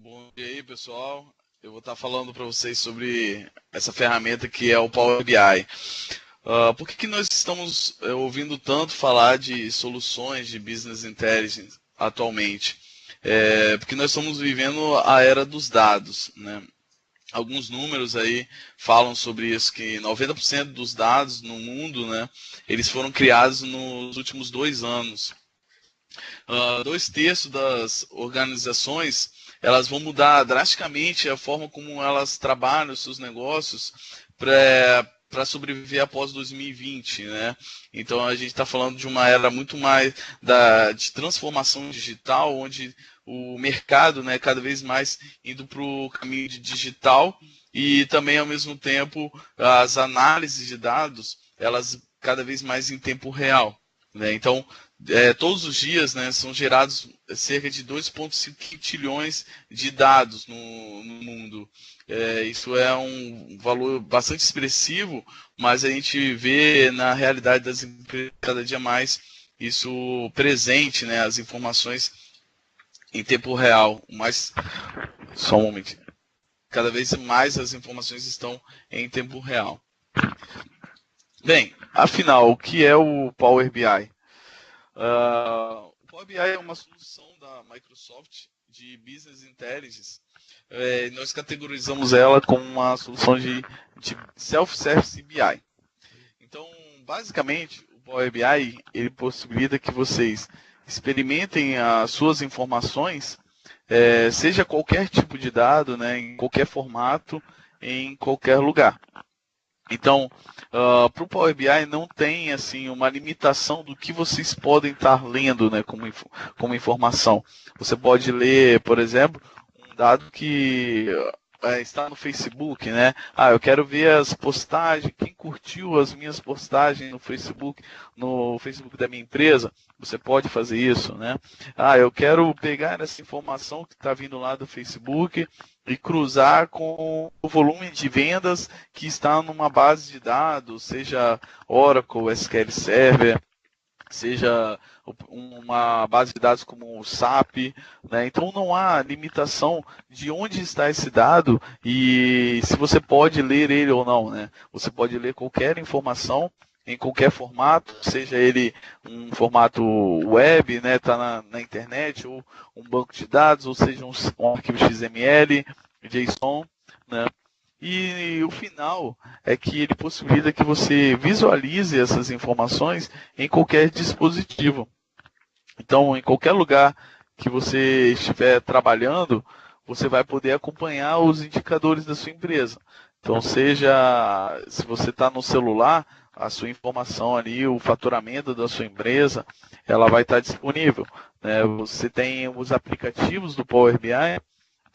Bom dia aí, pessoal. Eu vou estar falando para vocês sobre essa ferramenta que é o Power BI. Por que nós estamos ouvindo tanto falar de soluções de Business Intelligence atualmente? Porque nós estamos vivendo a era dos dados, né? Alguns números aí falam sobre isso, que 90% dos dados no mundo, né, eles foram criados nos últimos 2 anos. 2/3 das organizações elas vão mudar drasticamente a forma como elas trabalham os seus negócios para sobreviver após 2020, né? Então a gente está falando de uma era muito mais de transformação digital, onde o mercado, né, cada vez mais indo para o caminho de digital e também ao mesmo tempo as análises de dados elas cada vez mais em tempo real, né? Então todos os dias, né, são gerados cerca de 2,5 trilhões de dados no mundo. Isso é um valor bastante expressivo, mas a gente vê na realidade das empresas cada dia mais isso presente, né, as informações em tempo real. Só um momento. Cada vez mais as informações estão em tempo real. Bem, afinal, o que é o Power BI? O Power BI é uma solução da Microsoft de Business Intelligence. Nós categorizamos ela como uma solução de Self-Service BI. Então, basicamente, o Power BI ele possibilita que vocês experimentem as suas informações, seja qualquer tipo de dado, né, em qualquer formato, em qualquer lugar. Então, para o Power BI não tem assim uma limitação do que vocês podem estar lendo, né, como informação. Você pode ler, por exemplo, um dado que está no Facebook, né? Eu quero ver as postagens, quem curtiu as minhas postagens no Facebook da minha empresa. Você pode fazer isso, né? Eu quero pegar essa informação que está vindo lá do Facebook e cruzar com o volume de vendas que está numa base de dados, seja Oracle, SQL Server, seja uma base de dados como o SAP, né? Então não há limitação de onde está esse dado e se você pode ler ele ou não, né? Você pode ler qualquer informação em qualquer formato, seja ele um formato web, né, tá na internet, ou um banco de dados, ou seja um arquivo XML, JSON, né? E o final é que ele possibilita que você visualize essas informações em qualquer dispositivo. Então, em qualquer lugar que você estiver trabalhando, você vai poder acompanhar os indicadores da sua empresa. Então, seja se você está no celular, a sua informação ali, o faturamento da sua empresa, ela vai estar disponível, né? Você tem os aplicativos do Power BI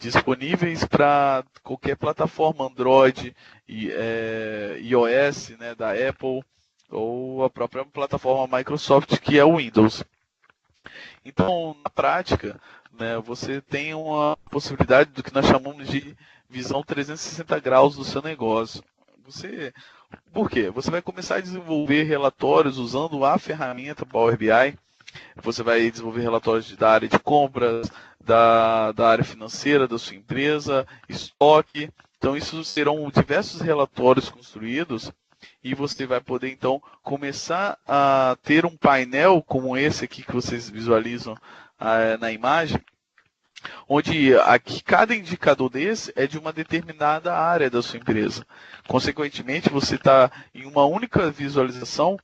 disponíveis para qualquer plataforma Android, iOS, né, da Apple, ou a própria plataforma Microsoft, que é o Windows. Então, na prática, né, você tem uma possibilidade do que nós chamamos de visão 360 graus do seu negócio. Por quê? Você vai começar a desenvolver relatórios usando a ferramenta Power BI. Você vai desenvolver relatórios da área de compras, da área financeira da sua empresa, estoque. Então, isso serão diversos relatórios construídos e você vai poder, então, começar a ter um painel como esse aqui que vocês visualizam na imagem, onde aqui cada indicador desse é de uma determinada área da sua empresa. Consequentemente, você está em uma única visualização,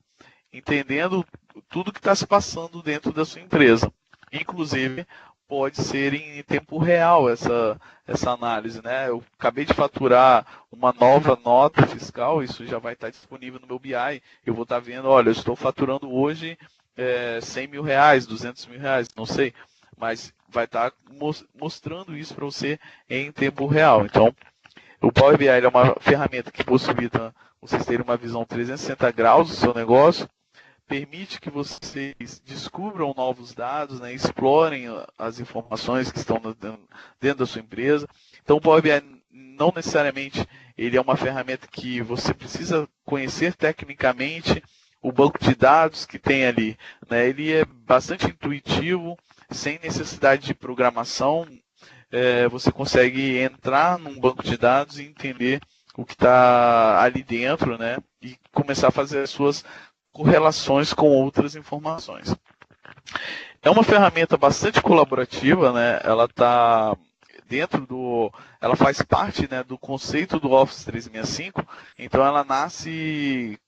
entendendo tudo que está se passando dentro da sua empresa. Inclusive, pode ser em tempo real essa análise, né? Eu acabei de faturar uma nova nota fiscal, isso já vai estar disponível no meu BI. Eu vou estar vendo, olha, eu estou faturando hoje 100 mil reais, 200 mil reais, não sei, mas vai estar mostrando isso para você em tempo real. Então, o Power BI é uma ferramenta que possibilita vocês terem uma visão 360 graus do seu negócio, permite que vocês descubram novos dados, né, explorem as informações que estão dentro da sua empresa. Então, o Power BI não necessariamente ele é uma ferramenta que você precisa conhecer tecnicamente o banco de dados que tem ali, né? Ele é bastante intuitivo, sem necessidade de programação. você consegue entrar num banco de dados e entender o que está ali dentro, né? E começar a fazer as suas correlações com outras informações. É uma ferramenta bastante colaborativa, né? Ela está ela faz parte, né, do conceito do Office 365, então ela nasce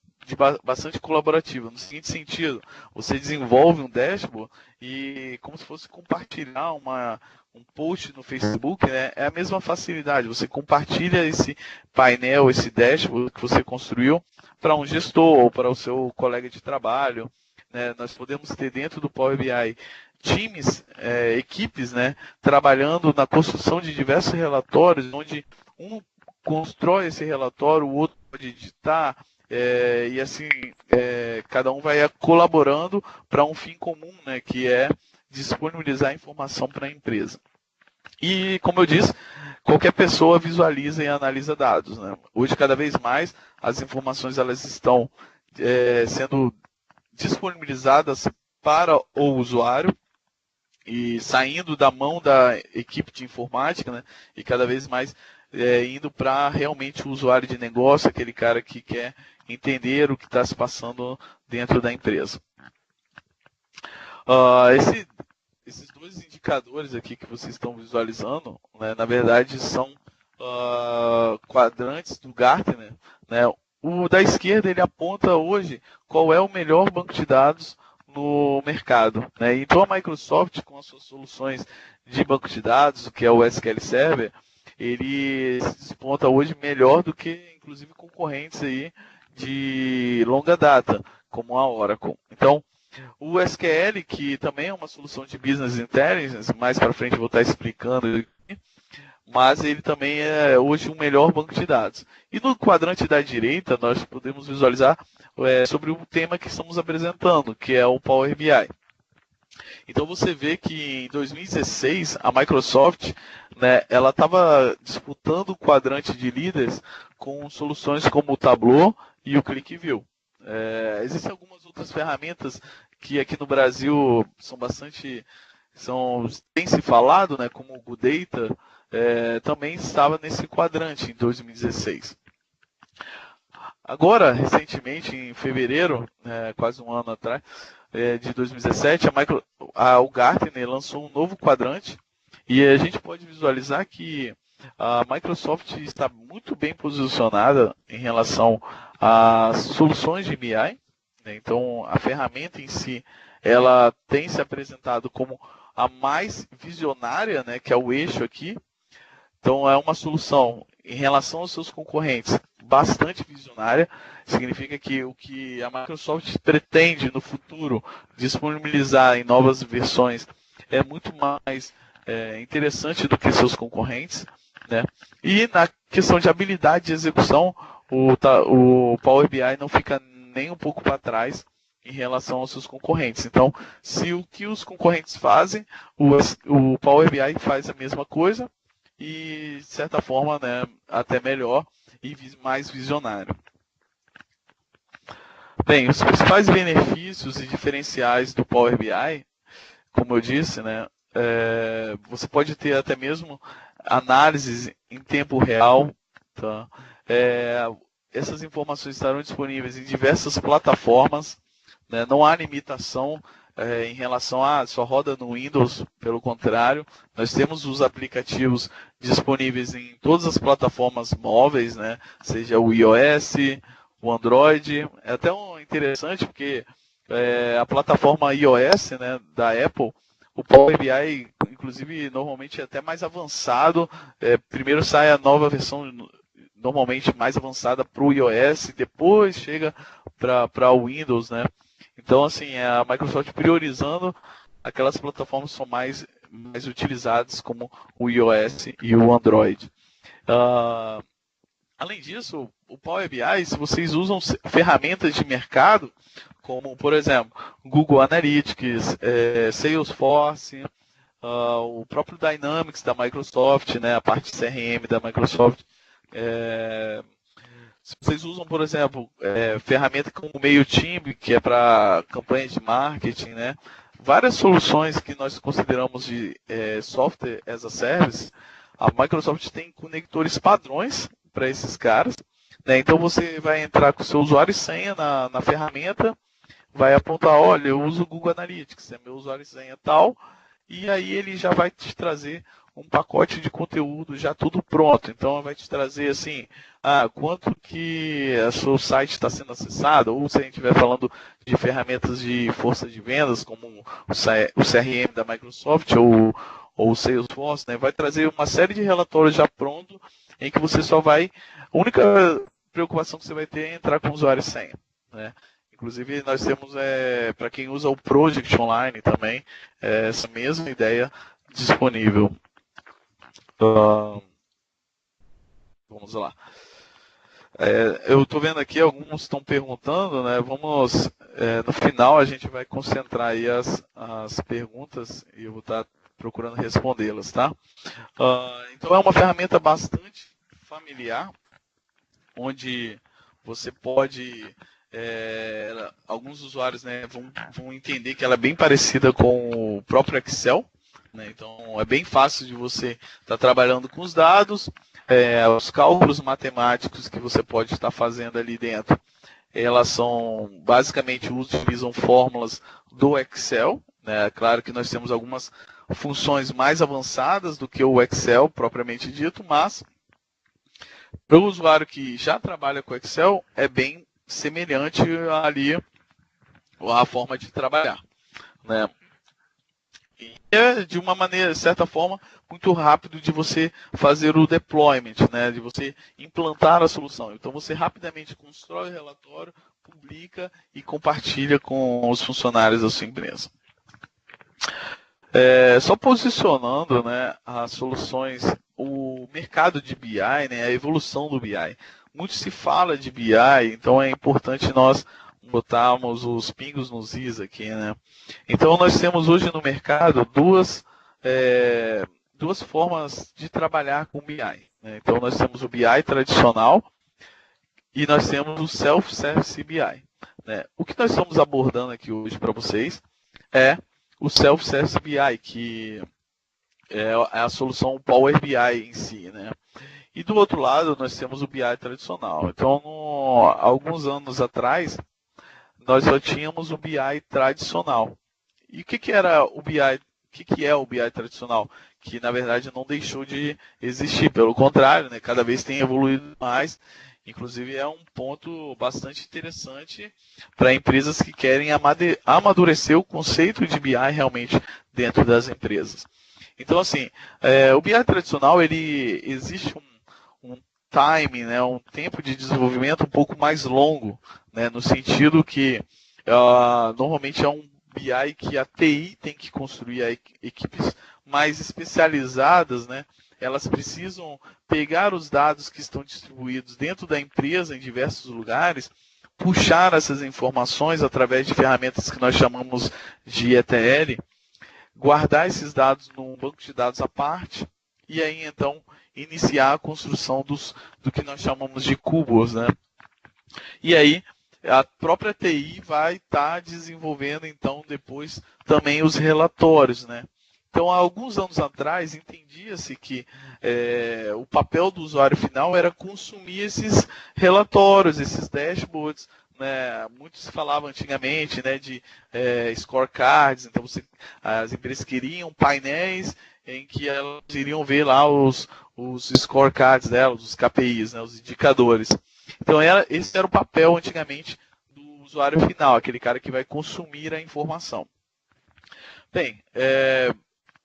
bastante colaborativa, no seguinte sentido: você desenvolve um dashboard e como se fosse compartilhar um post no Facebook, né, é a mesma facilidade, você compartilha esse painel, esse dashboard que você construiu para um gestor ou para o seu colega de trabalho, né. Nós podemos ter dentro do Power BI times, equipes, né, trabalhando na construção de diversos relatórios, onde um constrói esse relatório, o outro pode editar, e assim cada um vai colaborando para um fim comum, né, que é disponibilizar informação para a empresa. E, como eu disse, qualquer pessoa visualiza e analisa dados, né? Hoje, cada vez mais, as informações elas estão sendo disponibilizadas para o usuário, e saindo da mão da equipe de informática, né, e cada vez mais indo para realmente o usuário de negócio, aquele cara que quer entender o que está se passando dentro da empresa. Esses dois indicadores aqui que vocês estão visualizando, né, na verdade são quadrantes do Gartner, né. O da esquerda ele aponta hoje qual é o melhor banco de dados no mercado, né? Então a Microsoft, com as suas soluções de banco de dados, que é o SQL Server, ele se desponta hoje melhor do que inclusive concorrentes aí de longa data, como a Oracle. Então, o SQL, que também é uma solução de Business Intelligence, mais para frente eu vou estar explicando, mas ele também é hoje um melhor banco de dados. E no quadrante da direita, nós podemos visualizar sobre o tema que estamos apresentando, que é o Power BI. Então você vê que em 2016 a Microsoft, né, ela estava disputando o quadrante de líderes com soluções como o Tableau e o ClickView. Existem algumas outras ferramentas que aqui no Brasil tem se falado, né, como o GoodData, também estava nesse quadrante em 2016. Agora, recentemente, em fevereiro, quase um ano atrás, de 2017, o Gartner lançou um novo quadrante e a gente pode visualizar que a Microsoft está muito bem posicionada em relação às soluções de BI, né? Então, a ferramenta em si, ela tem se apresentado como a mais visionária, né, que é o eixo aqui. Então, é uma solução, em relação aos seus concorrentes, bastante visionária. Significa que o que a Microsoft pretende no futuro disponibilizar em novas versões é muito mais interessante do que seus concorrentes, né? E na questão de habilidade de execução, o Power BI não fica nem um pouco para trás em relação aos seus concorrentes. Então, se o que os concorrentes fazem, o Power BI faz a mesma coisa, e, de certa forma, né, até melhor e mais visionário. Bem, os principais benefícios e diferenciais do Power BI, como eu disse, né, você pode ter até mesmo análises em tempo real. Tá? Essas informações estarão disponíveis em diversas plataformas, né, não há limitação em relação a só roda no Windows, pelo contrário, nós temos os aplicativos disponíveis em todas as plataformas móveis, né, seja o iOS, o Android. É até interessante porque a plataforma iOS, né, da Apple, o Power BI, inclusive, normalmente é até mais avançado. Primeiro sai a nova versão, normalmente mais avançada para o iOS, depois chega para o Windows, né? Então, assim, a Microsoft priorizando aquelas plataformas que são mais utilizadas, como o iOS e o Android. Além disso, o Power BI, se vocês usam ferramentas de mercado, como, por exemplo, Google Analytics, Salesforce, o próprio Dynamics da Microsoft, né, a parte CRM da Microsoft, se vocês usam, por exemplo, ferramenta como o MailChimp, que é para campanhas de marketing, né, várias soluções que nós consideramos de software as a service, a Microsoft tem conectores padrões para esses caras, né? Então você vai entrar com o seu usuário e senha na ferramenta, vai apontar, olha, eu uso o Google Analytics, é meu usuário e senha tal, e aí ele já vai te trazer um pacote de conteúdo já tudo pronto. Então vai te trazer assim, quanto que o seu site está sendo acessado, ou se a gente estiver falando de ferramentas de força de vendas, como o CRM da Microsoft ou o Salesforce, né, vai trazer uma série de relatórios já pronto, em que você só vai, a única preocupação que você vai ter é entrar com o usuário e senha, né? Inclusive, nós temos, para quem usa o Project Online também, essa mesma ideia disponível. Vamos lá. Eu estou vendo aqui, alguns estão perguntando, né? Vamos, no final a gente vai concentrar aí as perguntas e eu vou estar procurando respondê-las, tá? Então é uma ferramenta bastante familiar, onde você pode... alguns usuários, né, vão entender que ela é bem parecida com o próprio Excel, né? Então é bem fácil de você estar trabalhando com os dados, os cálculos matemáticos que você pode estar fazendo ali dentro, elas são basicamente utilizam fórmulas do Excel, né? Claro que nós temos algumas funções mais avançadas do que o Excel propriamente dito, mas para o usuário que já trabalha com Excel é bem semelhante ali a forma de trabalhar, né? E é de uma maneira, de certa forma, muito rápido de você fazer o deployment, né? De você implantar a solução. Então você rapidamente constrói o relatório, publica e compartilha com os funcionários da sua empresa. Só posicionando, né, as soluções, o mercado de BI, né, a evolução do BI. Muito se fala de BI, então é importante nós botarmos os pingos nos is aqui, né? Então nós temos hoje no mercado duas formas de trabalhar com BI, né? Então nós temos o BI tradicional e nós temos o Self-Service BI, né? O que nós estamos abordando aqui hoje para vocês é o Self-Service BI, que é a solução Power BI em si, né? E do outro lado, nós temos o BI tradicional. Então, alguns anos atrás, nós só tínhamos o BI tradicional. E o que era o BI? O que é o BI tradicional? Que, na verdade, não deixou de existir. Pelo contrário, né? Cada vez tem evoluído mais. Inclusive, é um ponto bastante interessante para empresas que querem amadurecer o conceito de BI realmente dentro das empresas. Então, assim, o BI tradicional, ele existe um time, né, um tempo de desenvolvimento um pouco mais longo, né, no sentido que normalmente é um BI que a TI tem que construir, equipes mais especializadas, né, elas precisam pegar os dados que estão distribuídos dentro da empresa em diversos lugares, puxar essas informações através de ferramentas que nós chamamos de ETL, guardar esses dados num banco de dados à parte e aí então iniciar a construção do que nós chamamos de cubos, né? E aí a própria TI vai estar desenvolvendo então depois também os relatórios, né? Então, há alguns anos atrás, entendia-se que o papel do usuário final era consumir esses relatórios, esses dashboards, né? Muito se falava antigamente, né, de scorecards, então as empresas queriam painéis em que elas iriam ver lá os scorecards delas, os KPIs, né, os indicadores. Então, esse era o papel antigamente do usuário final, aquele cara que vai consumir a informação. Bem,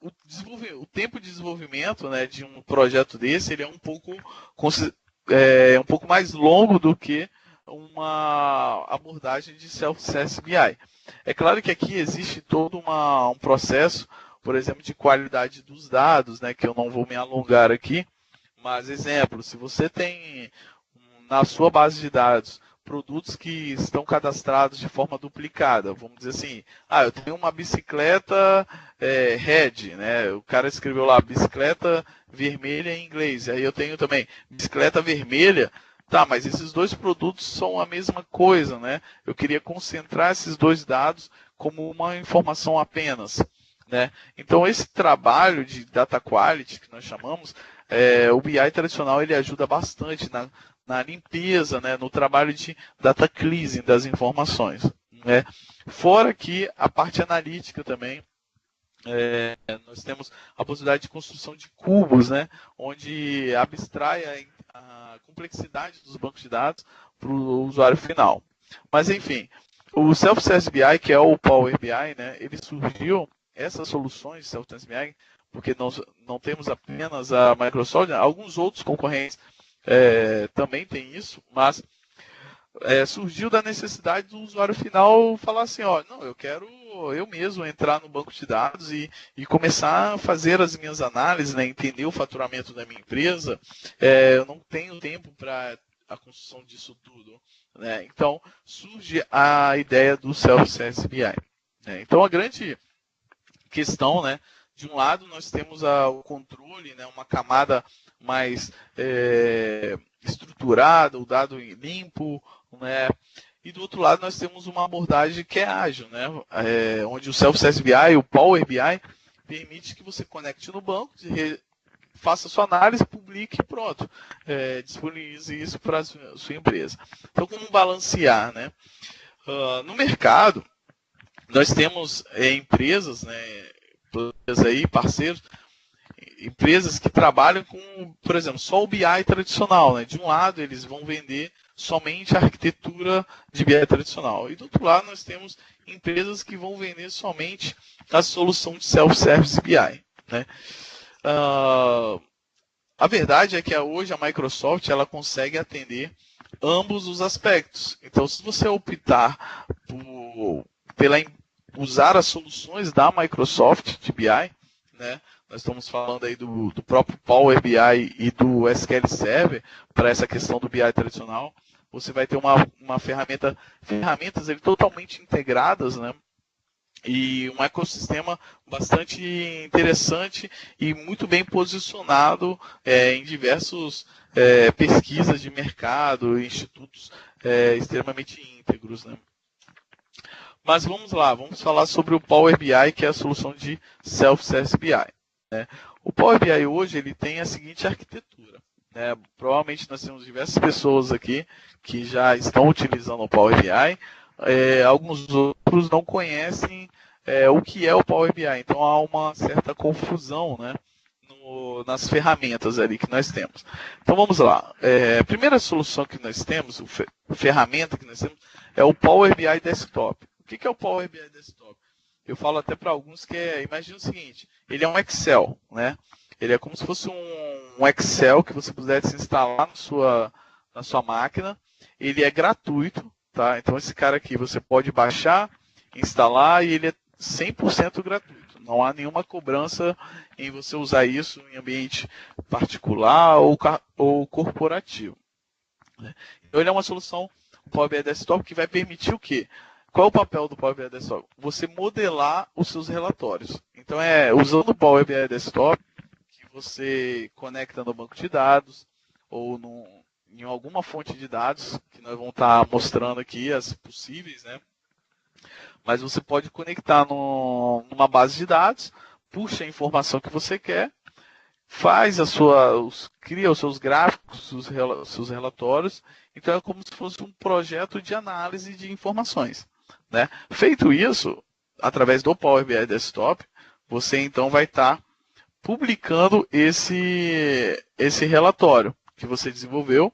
o tempo de desenvolvimento, né, de um projeto desse, ele é um pouco mais longo do que uma abordagem de Self-Service BI. É claro que aqui existe todo um processo, por exemplo, de qualidade dos dados, né, que eu não vou me alongar aqui, mas, exemplo, se você tem na sua base de dados produtos que estão cadastrados de forma duplicada, vamos dizer assim, eu tenho uma bicicleta Red, né? O cara escreveu lá bicicleta vermelha em inglês, aí eu tenho também bicicleta vermelha, tá, mas esses dois produtos são a mesma coisa, né? Eu queria concentrar esses dois dados como uma informação apenas, né? Então, esse trabalho de data quality, que nós chamamos, o BI tradicional ele ajuda bastante na limpeza, né, no trabalho de data cleansing das informações, né? Fora que a parte analítica também, nós temos a possibilidade de construção de cubos, né, onde abstrai a complexidade dos bancos de dados para o usuário final. Mas, enfim, o Self-Service BI, que é o Power BI, né, ele surgiu, essas soluções Self-Service BI, porque nós não temos apenas a Microsoft, né, alguns outros concorrentes também têm isso, mas surgiu da necessidade do usuário final falar assim, ó, não, eu quero eu mesmo entrar no banco de dados e começar a fazer as minhas análises, né, entender o faturamento da minha empresa, eu não tenho tempo para a construção disso tudo, né? Então surge a ideia do Self-Service BI, né? Então a grande questão, né, de um lado nós temos o controle, né, uma camada mais estruturada, o dado limpo, né? E do outro lado nós temos uma abordagem que é ágil, né? Onde o Self-Service BI, o Power BI, permite que você conecte no banco, faça sua análise, publique e pronto. Disponibilize isso para a sua empresa. Então, como balancear, né? No mercado, nós temos empresas, né, aí, parceiros, empresas que trabalham com, por exemplo, só o BI tradicional, né? De um lado, eles vão vender somente a arquitetura de BI tradicional. E do outro lado, nós temos empresas que vão vender somente a solução de Self-Service BI, né? A verdade é que hoje a Microsoft ela consegue atender ambos os aspectos. Então, se você optar pela usar as soluções da Microsoft de BI, né? Nós estamos falando aí do próprio Power BI e do SQL Server para essa questão do BI tradicional. Você vai ter uma ferramentas totalmente integradas, né? E um ecossistema bastante interessante e muito bem posicionado em diversas pesquisas de mercado, institutos extremamente íntegros, né? Mas vamos lá, vamos falar sobre o Power BI, que é a solução de Self-Service BI, né? O Power BI hoje ele tem a seguinte arquitetura, né? Provavelmente nós temos diversas pessoas aqui que já estão utilizando o Power BI, alguns outros não conhecem o que é o Power BI, então há uma certa confusão, né, nas ferramentas ali que nós temos. Então vamos lá, a primeira solução que nós temos, ferramenta que nós temos, é o Power BI Desktop. O que é o Power BI Desktop? Eu falo até para alguns que imagina o seguinte, ele é um Excel, né? Ele é como se fosse um Excel que você pudesse instalar na sua máquina. Ele é gratuito, tá? Então esse cara aqui você pode baixar, instalar e ele é 100% gratuito. Não há nenhuma cobrança em você usar isso em ambiente particular ou corporativo, né? Então ele é uma solução, o Power BI Desktop, que vai permitir o quê? Qual é o papel do Power BI Desktop? Você modelar os seus relatórios. Então usando o Power BI Desktop que você conecta no banco de dados ou em alguma fonte de dados, que nós vamos estar mostrando aqui as possíveis, né? Mas você pode conectar numa base de dados, puxa a informação que você quer, cria os seus gráficos, os seus relatórios. Então é como se fosse um projeto de análise de informações, né? Feito isso, através do Power BI Desktop, você então vai estar publicando esse relatório que você desenvolveu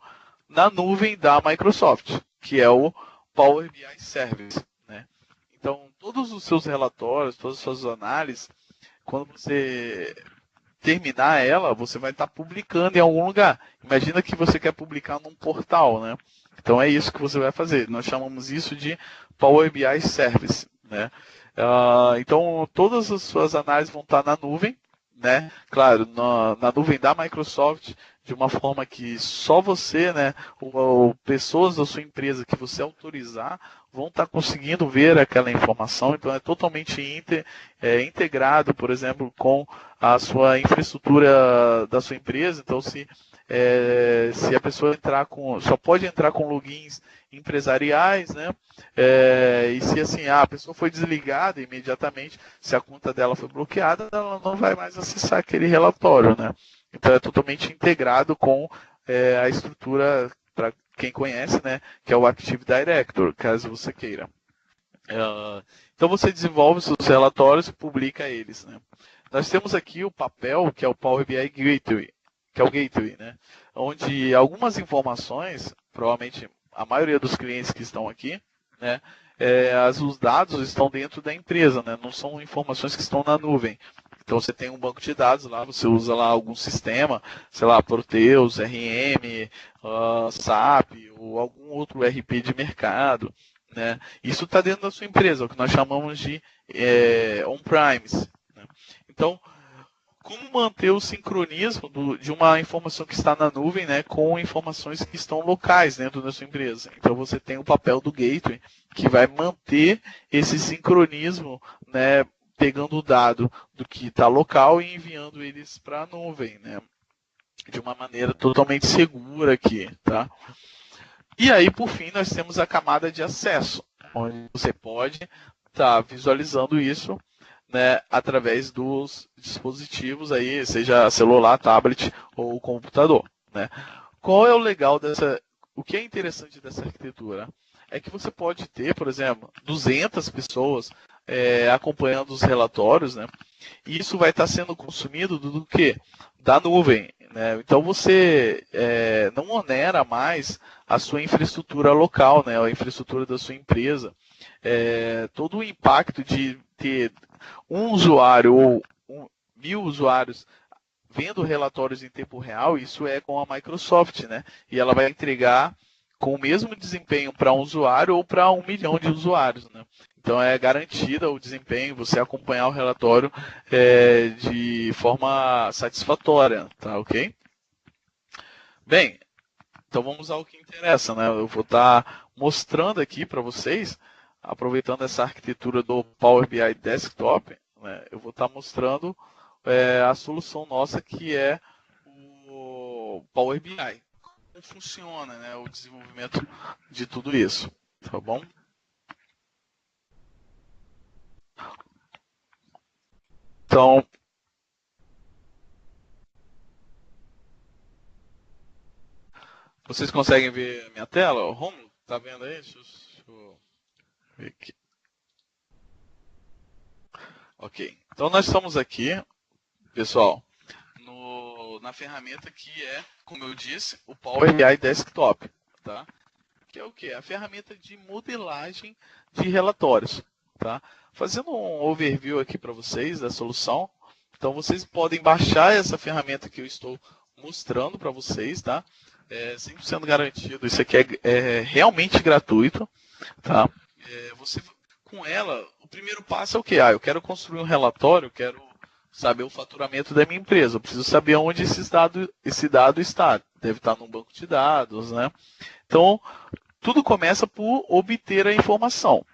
na nuvem da Microsoft, que é o Power BI Service, né? Então, todos os seus relatórios, todas as suas análises, quando você terminar ela, você vai estar publicando em algum lugar. Imagina que você quer publicar num portal, né? Então, é isso que você vai fazer. Nós chamamos isso de Power BI Service, né? Então, todas as suas análises vão estar na nuvem, né? Claro, na nuvem da Microsoft, de uma forma que só você, né, ou pessoas da sua empresa que você autorizar, vão estar conseguindo ver aquela informação. Então é totalmente integrado, por exemplo, com a sua infraestrutura da sua empresa. Então se a pessoa só pode entrar com logins empresariais, né? E se assim, a pessoa foi desligada imediatamente, se a conta dela foi bloqueada, ela não vai mais acessar aquele relatório, né? Então é totalmente integrado com a estrutura, para quem conhece, né, que é o Active Directory, caso você queira. Então você desenvolve seus relatórios e publica eles, né? Nós temos aqui o papel, que é o Power BI Gateway, que é o Gateway, né? Onde algumas informações, provavelmente a maioria dos clientes que estão aqui, né, os dados estão dentro da empresa, né? Não são informações que estão na nuvem. Então você tem um banco de dados lá, você usa lá algum sistema, sei lá, Proteus, RM, SAP ou algum outro ERP de mercado, né? Isso está dentro da sua empresa, o que nós chamamos de on-premise, né? Então, como manter o sincronismo de uma informação que está na nuvem, né, com informações que estão locais dentro da sua empresa? Então você tem o papel do gateway, que vai manter esse sincronismo, né, pegando o dado do que está local e enviando eles para a nuvem, né, de uma maneira totalmente segura aqui, tá? E aí, por fim, nós temos a camada de acesso, onde você pode estar visualizando isso, né, através dos dispositivos aí, seja celular, tablet ou computador, né? Qual é o legal o que é interessante dessa arquitetura? É que você pode ter, por exemplo, 200 pessoas acompanhando os relatórios, né? E isso vai estar sendo consumido do quê? Da nuvem, né? Então você não onera mais a sua infraestrutura local, né? A infraestrutura da sua empresa. Todo o impacto de ter um usuário ou 1.000 usuários vendo relatórios em tempo real, isso é com a Microsoft, né? E ela vai entregar com o mesmo desempenho para um usuário ou para 1 milhão de usuários, né? Então é garantida o desempenho, você acompanhar o relatório de forma satisfatória, tá ok? Bem, então vamos ao que interessa, né? Eu vou estar mostrando aqui para vocês, aproveitando essa arquitetura do Power BI Desktop, né? Eu vou estar mostrando a solução nossa, que é o Power BI. Como funciona, né, o desenvolvimento de tudo isso, tá bom? Então, vocês conseguem ver a minha tela? O Romulo, tá vendo aí? Deixa eu ver aqui. Ok, então nós estamos aqui, pessoal, na ferramenta que é, como eu disse, o Power BI Desktop, tá? Que é o quê? A ferramenta de modelagem de relatórios, tá? Fazendo um overview aqui para vocês da solução. Então vocês podem baixar essa ferramenta que eu estou mostrando para vocês, tá? 100% garantido. Isso aqui é realmente gratuito, tá? Com ela, o primeiro passo é o quê? Eu quero construir um relatório, quero saber o faturamento da minha empresa. Eu preciso saber onde esse dado está. Deve estar num banco de dados, né? Então, tudo começa por obter a informação.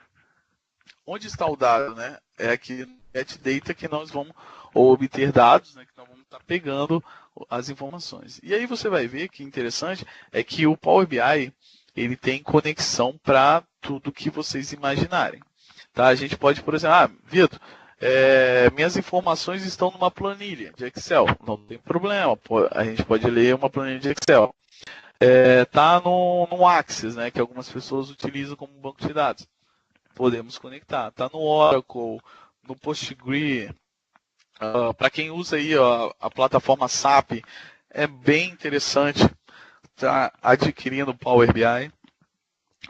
Onde está o dado, né? É aqui no Get Data que nós vamos obter dados, né? Que nós vamos estar pegando as informações. E aí você vai ver que interessante é que o Power BI ele tem conexão para tudo que vocês imaginarem. Tá? A gente pode, por exemplo, Vitor, minhas informações estão numa planilha de Excel. Não tem problema, a gente pode ler uma planilha de Excel. Tá no Access, né, que algumas pessoas utilizam como banco de dados. Podemos conectar. Tá no Oracle, no Postgre. Para quem usa aí a plataforma SAP, é bem interessante estar adquirindo o Power BI,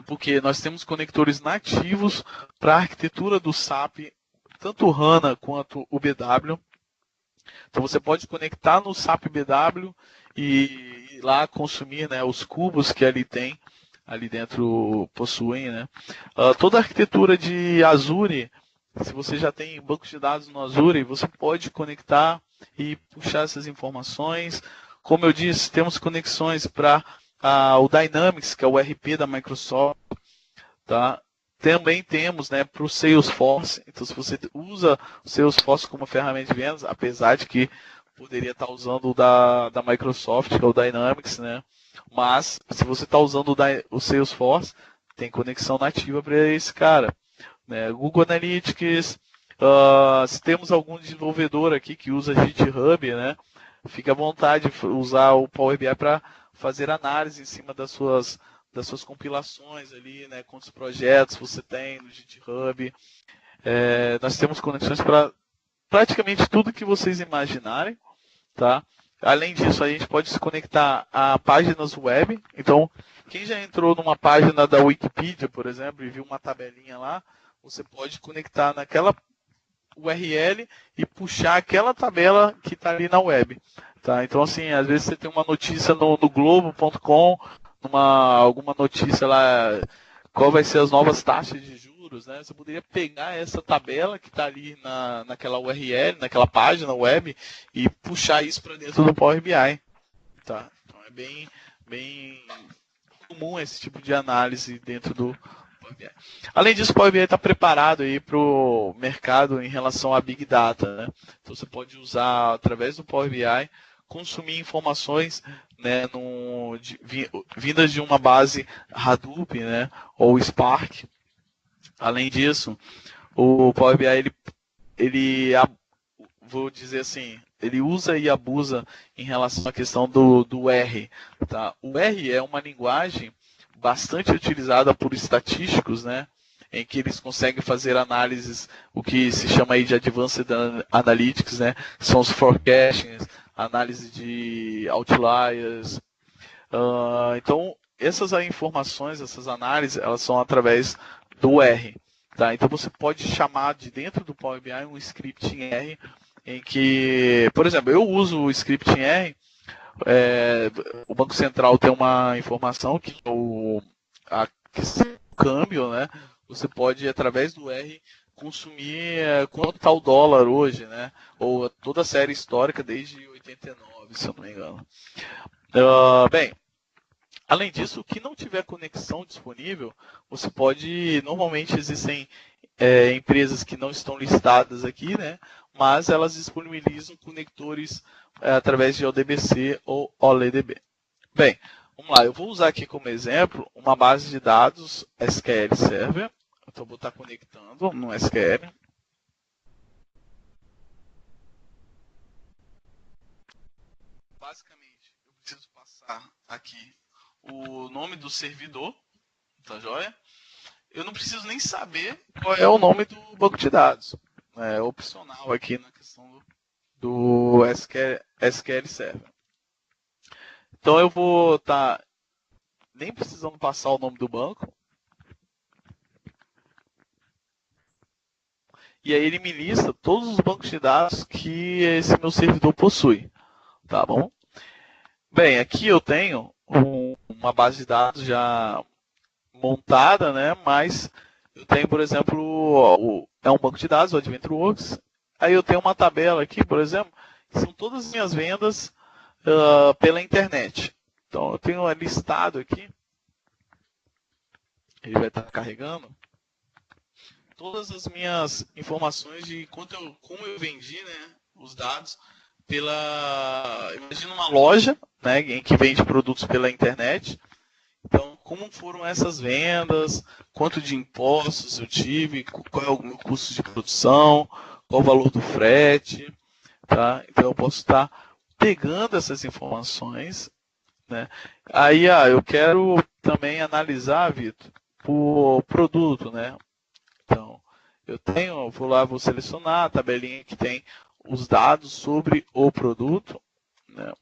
porque nós temos conectores nativos para a arquitetura do SAP, tanto o HANA quanto o BW. Então você pode conectar no SAP BW e ir lá consumir, né, os cubos que ali dentro possuem, né? Toda a arquitetura de Azure, se você já tem banco de dados no Azure, você pode conectar e puxar essas informações. Como eu disse, temos conexões para o Dynamics, que é o ERP da Microsoft, tá? Também temos, né, para o Salesforce. Então, se você usa o Salesforce como ferramenta de vendas, apesar de que poderia estar usando o da Microsoft, que é o Dynamics, né? Mas, se você está usando o Salesforce, tem conexão nativa para esse cara, né? Google Analytics, se temos algum desenvolvedor aqui que usa GitHub, né? Fique à vontade de usar o Power BI para fazer análise em cima das suas compilações ali, né? Quantos projetos você tem no GitHub. Nós temos conexões para praticamente tudo que vocês imaginarem, tá? Além disso, a gente pode se conectar a páginas web. Então, quem já entrou numa página da Wikipedia, por exemplo, e viu uma tabelinha lá, você pode conectar naquela URL e puxar aquela tabela que está ali na web. Tá? Então, assim, às vezes você tem uma notícia no globo.com, alguma notícia lá, qual vai ser as novas taxas de juros, né? Você poderia pegar essa tabela que está ali naquela URL, naquela página web, e puxar isso para dentro do Power BI. Tá? Então, é bem comum esse tipo de análise dentro do Power BI. Além disso, o Power BI está preparado para o mercado em relação a Big Data, né? Então, você pode usar, através do Power BI, consumir informações, né, vindas de uma base Hadoop, né, ou Spark. Além disso, o Power BI vou dizer assim, ele usa e abusa em relação à questão do R. Tá? O R é uma linguagem bastante utilizada por estatísticos, né, em que eles conseguem fazer análises, o que se chama aí de Advanced Analytics, né, são os forecastings, análise de outliers. Então, essas informações, essas análises, elas são através do R. Tá? Então, você pode chamar de dentro do Power BI um script em R, em que, por exemplo, eu uso o script em R. O Banco Central tem uma informação que o câmbio, né? Você pode, através do R, consumir quanto está o dólar hoje, né? Ou toda a série histórica desde 89, se eu não me engano. Bem, além disso, o que não tiver conexão disponível, você pode, normalmente existem empresas que não estão listadas aqui, né? Mas elas disponibilizam conectores através de ODBC ou OLEDB. Bem, vamos lá, eu vou usar aqui como exemplo uma base de dados SQL Server. Então, vou estar conectando no SQL. Basicamente, eu preciso passar aqui o nome do servidor, tá joia? Eu não preciso nem saber qual é o nome do banco de dados. É opcional aqui na questão do SQL Server. Então, eu vou estar nem precisando passar o nome do banco. E aí ele me lista todos os bancos de dados que esse meu servidor possui. Tá bom? Bem, aqui eu tenho uma base de dados já montada, né? Mas eu tenho, por exemplo, é um banco de dados, o AdventureWorks. Aí eu tenho uma tabela aqui, por exemplo, que são todas as minhas vendas pela internet. Então eu tenho listado aqui, ele vai estar carregando todas as minhas informações de como eu vendi, né, os dados imagina uma loja, né, em que vende produtos pela internet. Então, como foram essas vendas, quanto de impostos eu tive, qual é o meu custo de produção, qual o valor do frete, tá? Então eu posso estar pegando essas informações, né? Aí, eu quero também analisar, Vitor, por produto, né? Então, vou lá, vou selecionar a tabelinha que tem os dados sobre o produto, né?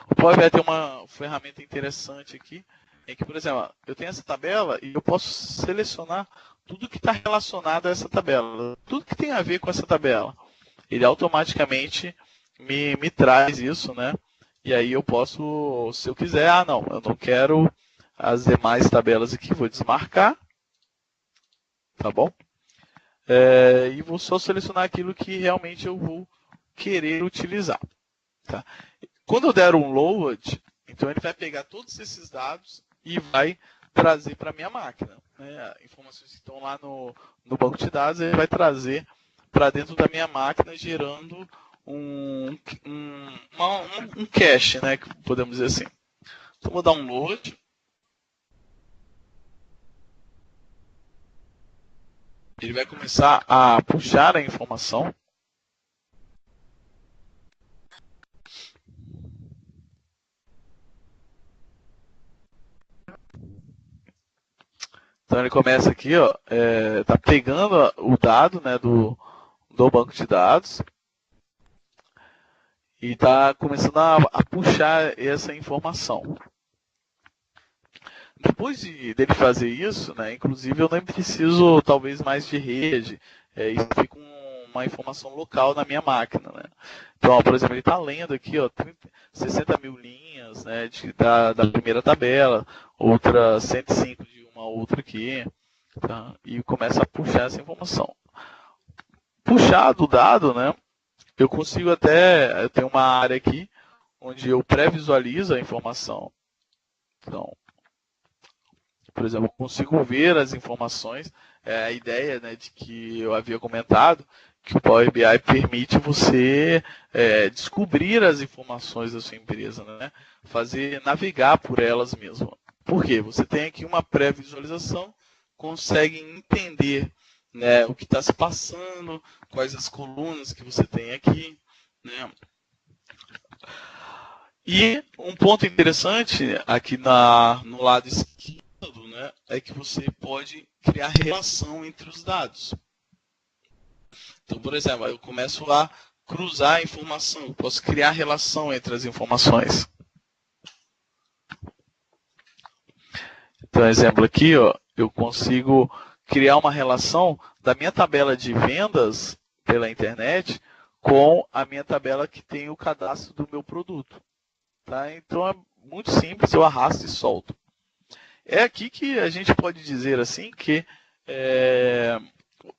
O Power BI tem uma ferramenta interessante aqui, em que, por exemplo, eu tenho essa tabela e eu posso selecionar tudo que está relacionado a essa tabela, tudo que tem a ver com essa tabela. Ele automaticamente me traz isso, né? E aí eu posso, se eu quiser, não, eu não quero as demais tabelas aqui, vou desmarcar, tá bom? E vou só selecionar aquilo que realmente eu vou querer utilizar. Tá? Quando eu der um load, então ele vai pegar todos esses dados e vai trazer para a minha máquina, né? Informações que estão lá no banco de dados, ele vai trazer para dentro da minha máquina, gerando um cache, né? Que podemos dizer assim. Então, vou dar um load. Ele vai começar a puxar a informação. Então ele começa aqui, ó, tá pegando o dado, né, do banco de dados e está começando a puxar essa informação. Depois dele fazer isso, né, inclusive eu nem preciso talvez mais de rede, isso fica uma informação local na minha máquina, né? Então, ó, por exemplo, ele está lendo aqui, ó, 60 mil linhas, né, da primeira tabela, outra 105 de uma outra aqui, tá? E começa a puxar essa informação. Puxado o dado, né, eu consigo eu tenho uma área aqui onde eu pré-visualizo a informação. Então, por exemplo, eu consigo ver as informações, a ideia, né, de que eu havia comentado, que o Power BI permite você descobrir as informações da sua empresa, né, navegar por elas mesmo. Por quê? Você tem aqui uma pré-visualização, consegue entender, né, o que está se passando, quais as colunas que você tem aqui, né. E um ponto interessante aqui no lado esquerdo, né, é que você pode criar relação entre os dados. Então, por exemplo, eu começo a cruzar a informação, eu posso criar relação entre as informações. Então, exemplo aqui, ó, eu consigo criar uma relação da minha tabela de vendas pela internet com a minha tabela que tem o cadastro do meu produto. Tá? Então, é muito simples, eu arrasto e solto. É aqui que a gente pode dizer assim que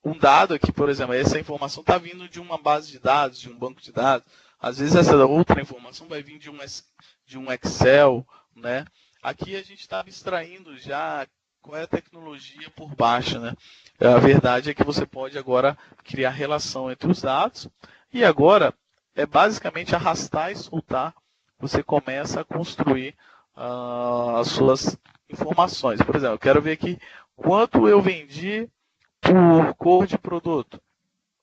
um dado aqui, por exemplo, essa informação está vindo de uma base de dados, de um banco de dados. Às vezes essa outra informação vai vir de um Excel, né? Aqui a gente está abstraindo já qual é a tecnologia por baixo, né? A verdade é que você pode agora criar relação entre os dados e agora é basicamente arrastar e soltar. Você começa a construir as suas informações. Por exemplo, eu quero ver aqui quanto eu vendi por cor de produto.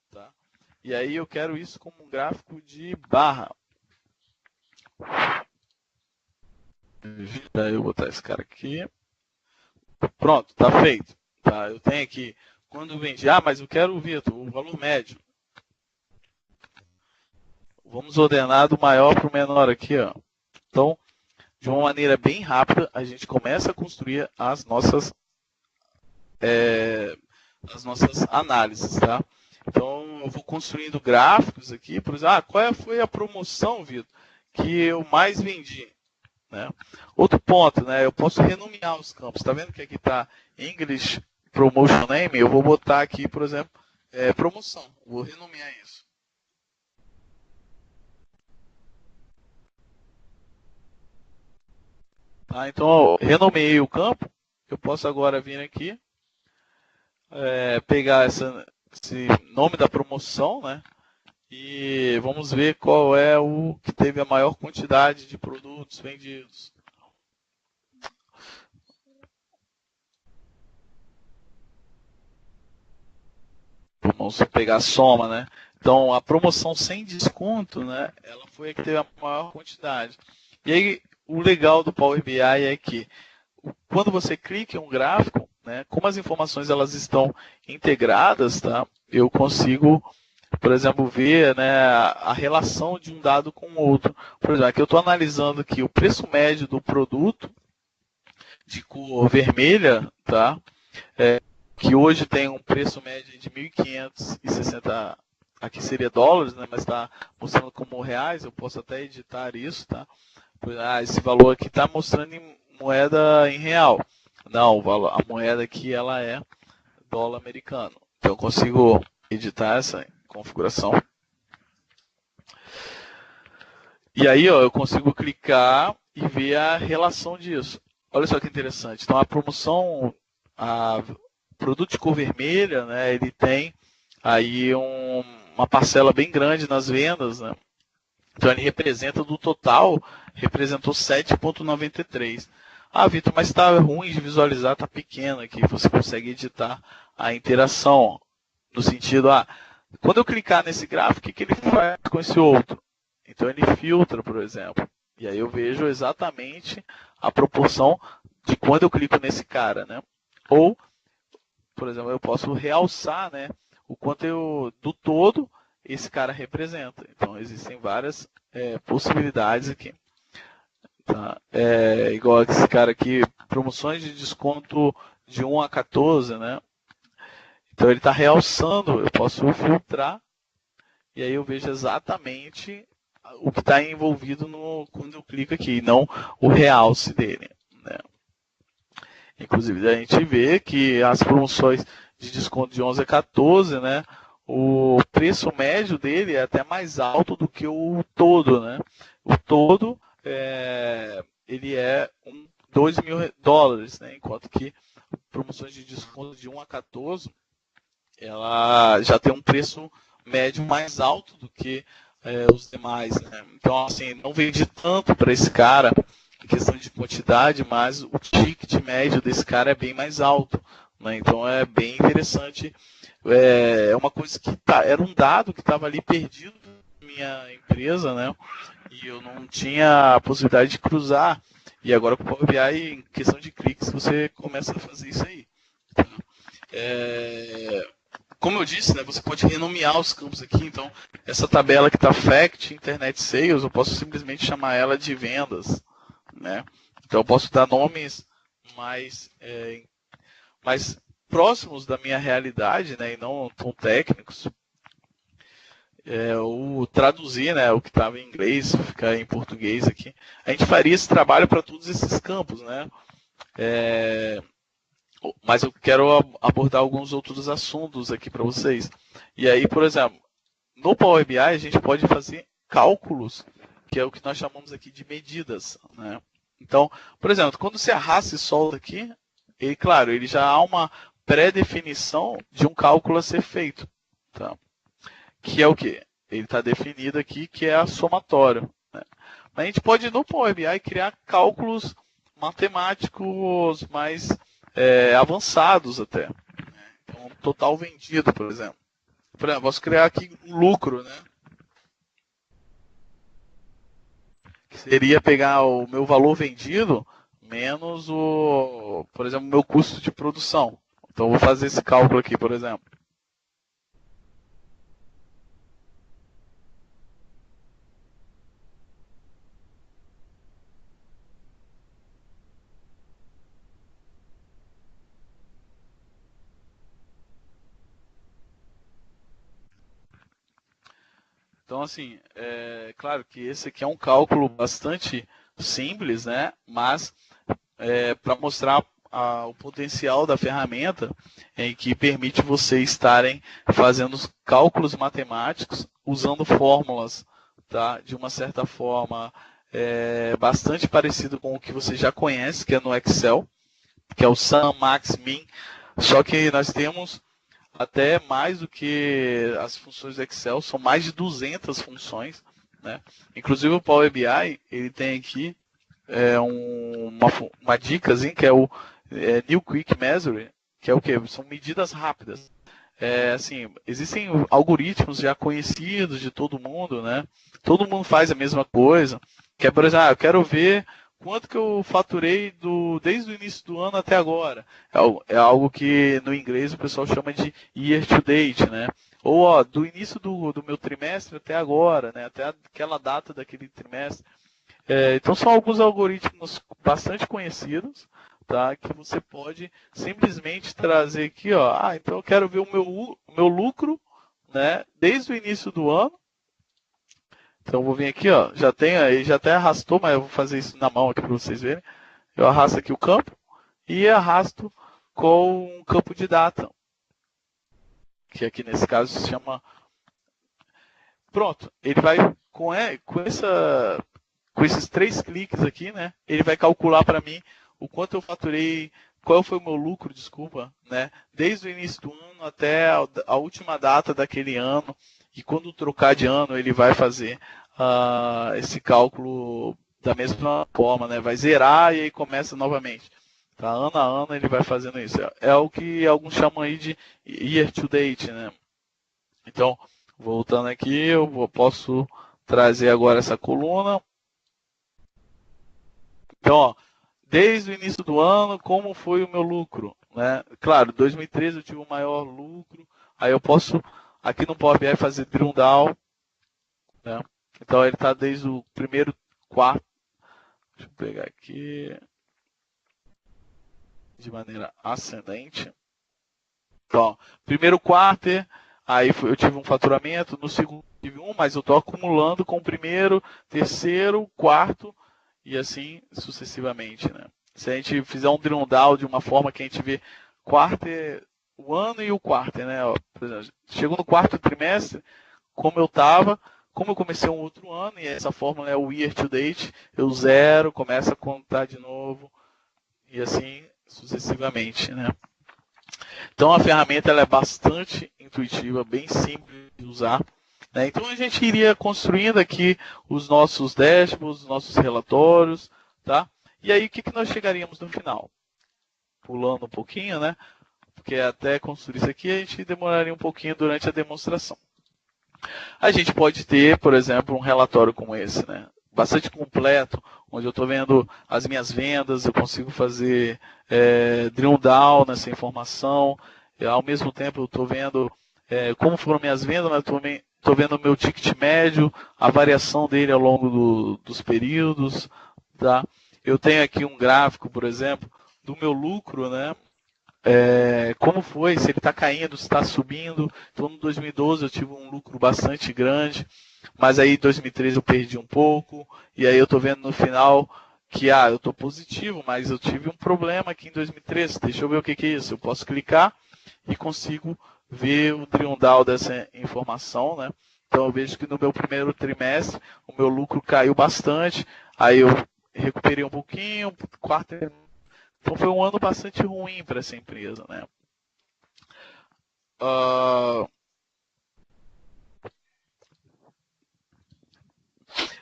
Tá? E aí eu quero isso como um gráfico de barra. Eu vou botar esse cara aqui. Pronto, está feito. Tá? Eu tenho aqui, quando eu vendi, mas eu quero, Vitor, o valor médio. Vamos ordenar do maior para o menor aqui. Ó. Então, de uma maneira bem rápida, a gente começa a construir as nossas análises, tá? Então, eu vou construindo gráficos aqui, por exemplo, qual foi a promoção, Vitor, que eu mais vendi? Né? Outro ponto, né? Eu posso renomear os campos. Está vendo que aqui está English Promotion Name? Eu vou botar aqui, por exemplo, promoção. Vou renomear isso. Tá? Então, eu renomeei o campo. Eu posso agora vir aqui, pegar esse nome da promoção, né? E vamos ver qual é o que teve a maior quantidade de produtos vendidos. Vamos pegar a soma, né? Então, a promoção sem desconto, né? Ela foi a que teve a maior quantidade. E aí, o legal do Power BI é que quando você clica em um gráfico, né? Como as informações elas estão integradas, tá? Eu consigo, por exemplo, ver, né, a relação de um dado com o outro. Por exemplo, aqui eu estou analisando aqui o preço médio do produto de cor vermelha, tá? Que hoje tem um preço médio de 1.560, aqui seria dólares, né, mas está mostrando como reais, eu posso até editar isso, tá? Esse valor aqui está mostrando em moeda em real. Não, a moeda aqui ela é dólar americano. Então eu consigo editar essa configuração. E aí, ó, eu consigo clicar e ver a relação disso. Olha só que interessante. Então, a promoção, a produto de cor vermelha, né, ele tem aí uma parcela bem grande nas vendas, né? Então, ele representa do total, representou 7,93. Ah, Vitor, mas está ruim de visualizar, está pequeno aqui. Você consegue editar a interação, no sentido, quando eu clicar nesse gráfico, o que ele faz com esse outro? Então ele filtra, por exemplo. E aí eu vejo exatamente a proporção de quando eu clico nesse cara, né? Ou, por exemplo, eu posso realçar, né, o quanto do todo esse cara representa. Então existem várias possibilidades aqui. Tá? Igual esse cara aqui, promoções de desconto de 1 a 14, né? Então ele está realçando, eu posso filtrar e aí eu vejo exatamente o que está envolvido quando eu clico aqui, não o realce dele, né? Inclusive, a gente vê que as promoções de desconto de 11 a 14, né? O preço médio dele é até mais alto do que o todo, né? O todo ele é $2.000, né? Enquanto que promoções de desconto de 1 a 14 ela já tem um preço médio mais alto do que os demais, né? Então, assim, não vendi tanto para esse cara em questão de quantidade, mas o ticket médio desse cara é bem mais alto, né? Então, é bem interessante. É uma coisa que era um dado que estava ali perdido na minha empresa, né? E eu não tinha a possibilidade de cruzar. E agora com o Power BI, em questão de cliques, você começa a fazer isso aí. Tá? Como eu disse, né, você pode renomear os campos aqui. Então, essa tabela que está Fact, Internet Sales, eu posso simplesmente chamar ela de vendas, né? Então, eu posso dar nomes mais próximos da minha realidade, né, e não tão técnicos. Ou traduzir, né, o que estava em inglês, ficar em português aqui. A gente faria esse trabalho para todos esses campos, né? Mas eu quero abordar alguns outros assuntos aqui para vocês. E aí, por exemplo, no Power BI a gente pode fazer cálculos, que é o que nós chamamos aqui de medidas, né? Então, por exemplo, quando você arrasta e solta aqui, claro, ele já há uma pré-definição de um cálculo a ser feito, tá? Que é o quê? Ele está definido aqui, que é a somatório, né? Mas a gente pode, no Power BI, criar cálculos matemáticos mais avançados até. Então, total vendido, por exemplo. Por exemplo, posso criar aqui um lucro, né? Que seria pegar o meu valor vendido menos por exemplo, o meu custo de produção. Então, eu vou fazer esse cálculo aqui, por exemplo. Então, assim, claro que esse aqui é um cálculo bastante simples, né? Mas para mostrar o potencial da ferramenta em que permite vocês estarem fazendo cálculos matemáticos usando fórmulas, tá? De uma certa forma bastante parecido com o que você já conhece, que é no Excel, que é o Sum, Max, Min, só que nós temos até mais do que as funções do Excel, são mais de 200 funções, né? Inclusive o Power BI, ele tem aqui uma dicasinha que é o New Quick Measure, que é o que? São medidas rápidas. Assim, existem algoritmos já conhecidos de todo mundo, né? Todo mundo faz a mesma coisa. Que é, por exemplo, eu quero ver quanto que eu faturei desde o início do ano até agora. É algo que no inglês o pessoal chama de year to date, né? Ou do início do meu trimestre até agora, né? Até aquela data daquele trimestre. Então são alguns algoritmos bastante conhecidos, tá? Que você pode simplesmente trazer aqui, então eu quero ver o meu lucro, né? Desde o início do ano. Então eu vou vir aqui, ele já até arrastou, mas eu vou fazer isso na mão aqui para vocês verem. Eu arrasto aqui o campo e arrasto com um campo de data, que aqui nesse caso se chama Pronto, ele vai com esses 3 cliques aqui, né? Ele vai calcular para mim o quanto eu faturei, qual foi o meu lucro, desculpa, né? Desde o início do ano até a última data daquele ano. E quando trocar de ano, ele vai fazer esse cálculo da mesma forma, né? Vai zerar e aí começa novamente. Tá? Ano a ano ele vai fazendo isso. É o que alguns chamam aí de year to date, né? Então, voltando aqui, eu posso trazer agora essa coluna. Então, ó, desde o início do ano, como foi o meu lucro? Né? Claro, 2013 eu tive um maior lucro. Aí eu posso, aqui no Power BI, fazer drill down. Né? Então, ele está desde o primeiro quarto. Deixa eu pegar aqui. De maneira ascendente. Então, primeiro quarter, aí eu tive um faturamento, no segundo tive um, mas eu estou acumulando com o primeiro, terceiro, quarto e assim sucessivamente, né? Se a gente fizer um drill down de uma forma que a gente vê quarter, o ano e o quarter, né? Ó, por exemplo, chegou no quarto trimestre, como eu estava, como eu comecei um outro ano, e essa fórmula é o year to date, eu zero, começo a contar de novo e assim sucessivamente, né? Então a ferramenta ela é bastante intuitiva, bem simples de usar. Né? Então a gente iria construindo aqui os nossos dashboards, os nossos relatórios, tá? E aí o que nós chegaríamos no final? Pulando um pouquinho, né? Porque até construir isso aqui a gente demoraria um pouquinho durante a demonstração. A gente pode ter, por exemplo, um relatório como esse, né? Bastante completo, onde eu estou vendo as minhas vendas, eu consigo fazer drill down nessa informação, ao mesmo tempo eu estou vendo como foram minhas vendas, mas estou vendo o meu ticket médio, a variação dele ao longo dos períodos. Tá? Eu tenho aqui um gráfico, por exemplo, do meu lucro, né? Como foi, se ele está caindo, se está subindo. Então, no 2012 eu tive um lucro bastante grande, mas aí em 2013 eu perdi um pouco, e aí eu estou vendo no final que eu estou positivo, mas eu tive um problema aqui em 2013. Deixa eu ver o que é isso. Eu posso clicar e consigo ver o drill down dessa informação, né? Então eu vejo que no meu primeiro trimestre o meu lucro caiu bastante, aí eu recuperei um pouquinho, quarto. Então foi um ano bastante ruim para essa empresa, né?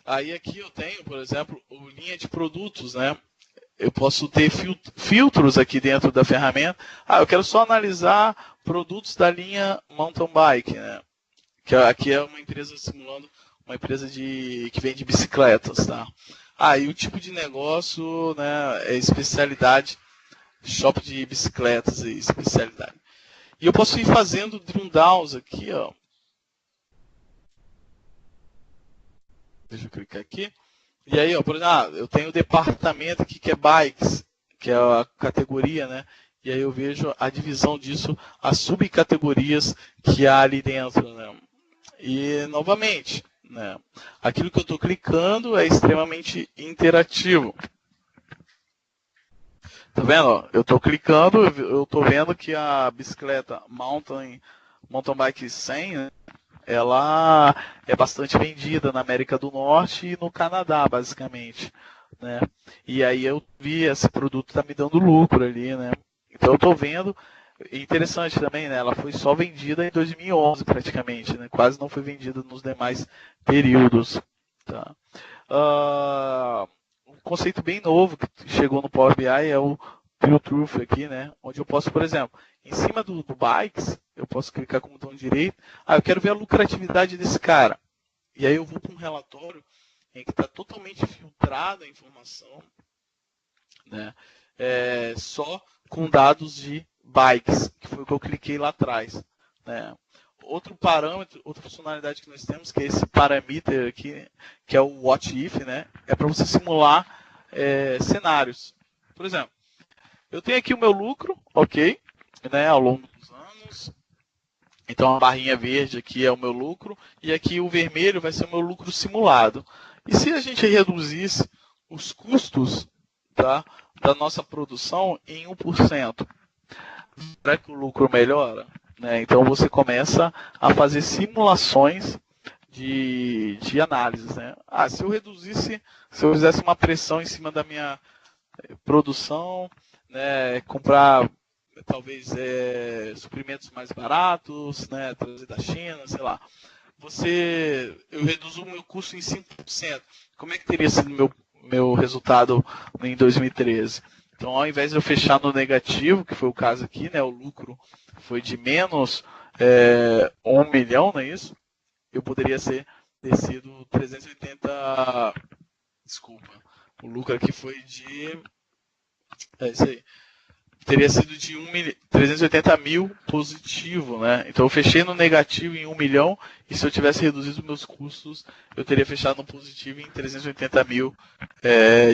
Aí aqui eu tenho, por exemplo, linha de produtos, né? Eu posso ter filtros aqui dentro da ferramenta. Eu quero só analisar produtos da linha mountain bike, né? Que aqui é uma empresa simulando uma empresa que vende bicicletas, tá? E o tipo de negócio, né, é especialidade, shop de bicicletas e especialidade. E eu posso ir fazendo drill downs aqui, ó. Deixa eu clicar aqui. E aí, ó, por exemplo, eu tenho o departamento aqui que é bikes, que é a categoria, né? E aí eu vejo a divisão disso, as subcategorias que há ali dentro, né? E, novamente, né, aquilo que eu estou clicando é extremamente interativo. Tá vendo? Ó, eu estou clicando, eu estou vendo que a bicicleta mountain bike 100, né, ela é bastante vendida na América do Norte e no Canadá, basicamente. Né? E aí eu vi, esse produto está me dando lucro ali, né? Então eu estou vendo, interessante também, né? Ela foi só vendida em 2011 praticamente, né? Quase não foi vendida nos demais períodos. Tá? Um conceito bem novo que chegou no Power BI é o Pure Truth aqui, né? Onde eu posso, por exemplo, em cima do Bikes, eu posso clicar com o botão direito. Eu quero ver a lucratividade desse cara. E aí eu vou para um relatório em que está totalmente filtrada a informação, né? Só com dados de bikes, que foi o que eu cliquei lá atrás. Né? Outro parâmetro, outra funcionalidade que nós temos, que é esse parameter aqui, que é o what if, né? É para você simular cenários. Por exemplo, eu tenho aqui o meu lucro, ok, né, ao longo dos anos. Então a barrinha verde aqui é o meu lucro e aqui o vermelho vai ser o meu lucro simulado. E se a gente reduzisse os custos, tá, da nossa produção em 1%, será que o lucro melhora? Né? Então você começa a fazer simulações de análises, né? Se eu fizesse uma pressão em cima da minha produção, né, comprar talvez suprimentos mais baratos, né, trazer da China, sei lá. Eu reduzo o meu custo em 5%. Como é que teria sido meu resultado em 2013? Então, ao invés de eu fechar no negativo, que foi o caso aqui, né, o lucro foi de menos 1 milhão, não é isso? Eu poderia ter sido 380. Desculpa. O lucro aqui foi de. É isso aí. Teria sido de 380 mil positivo, né? Então eu fechei no negativo em 1 milhão e se eu tivesse reduzido meus custos, eu teria fechado no positivo em 380 mil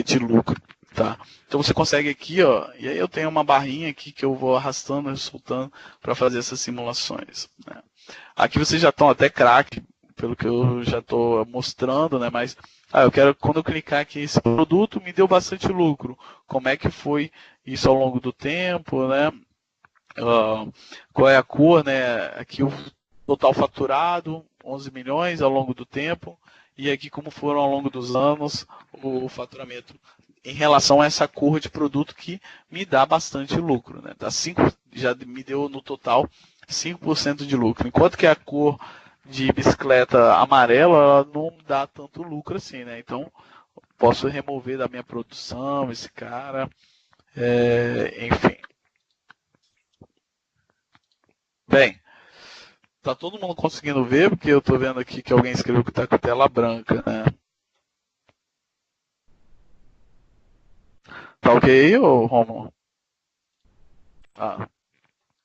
de lucro, tá? Então você consegue aqui, ó, e aí eu tenho uma barrinha aqui que eu vou arrastando e soltando para fazer essas simulações, né? Aqui vocês já estão até craque, pelo que eu já estou mostrando, né? Mas eu quero, quando eu clicar aqui, esse produto me deu bastante lucro. Como é que foi isso ao longo do tempo, né? Qual é a cor, né? Aqui o total faturado, 11 milhões ao longo do tempo. E aqui como foram ao longo dos anos o faturamento em relação a essa cor de produto que me dá bastante lucro, né? Já me deu no total 5% de lucro. Enquanto que a cor de bicicleta amarela, ela não dá tanto lucro assim, né? Então, posso remover da minha produção esse cara, enfim. Bem, tá todo mundo conseguindo ver, porque eu tô vendo aqui que alguém escreveu que tá com a tela branca, né? Tá ok, ô Romulo?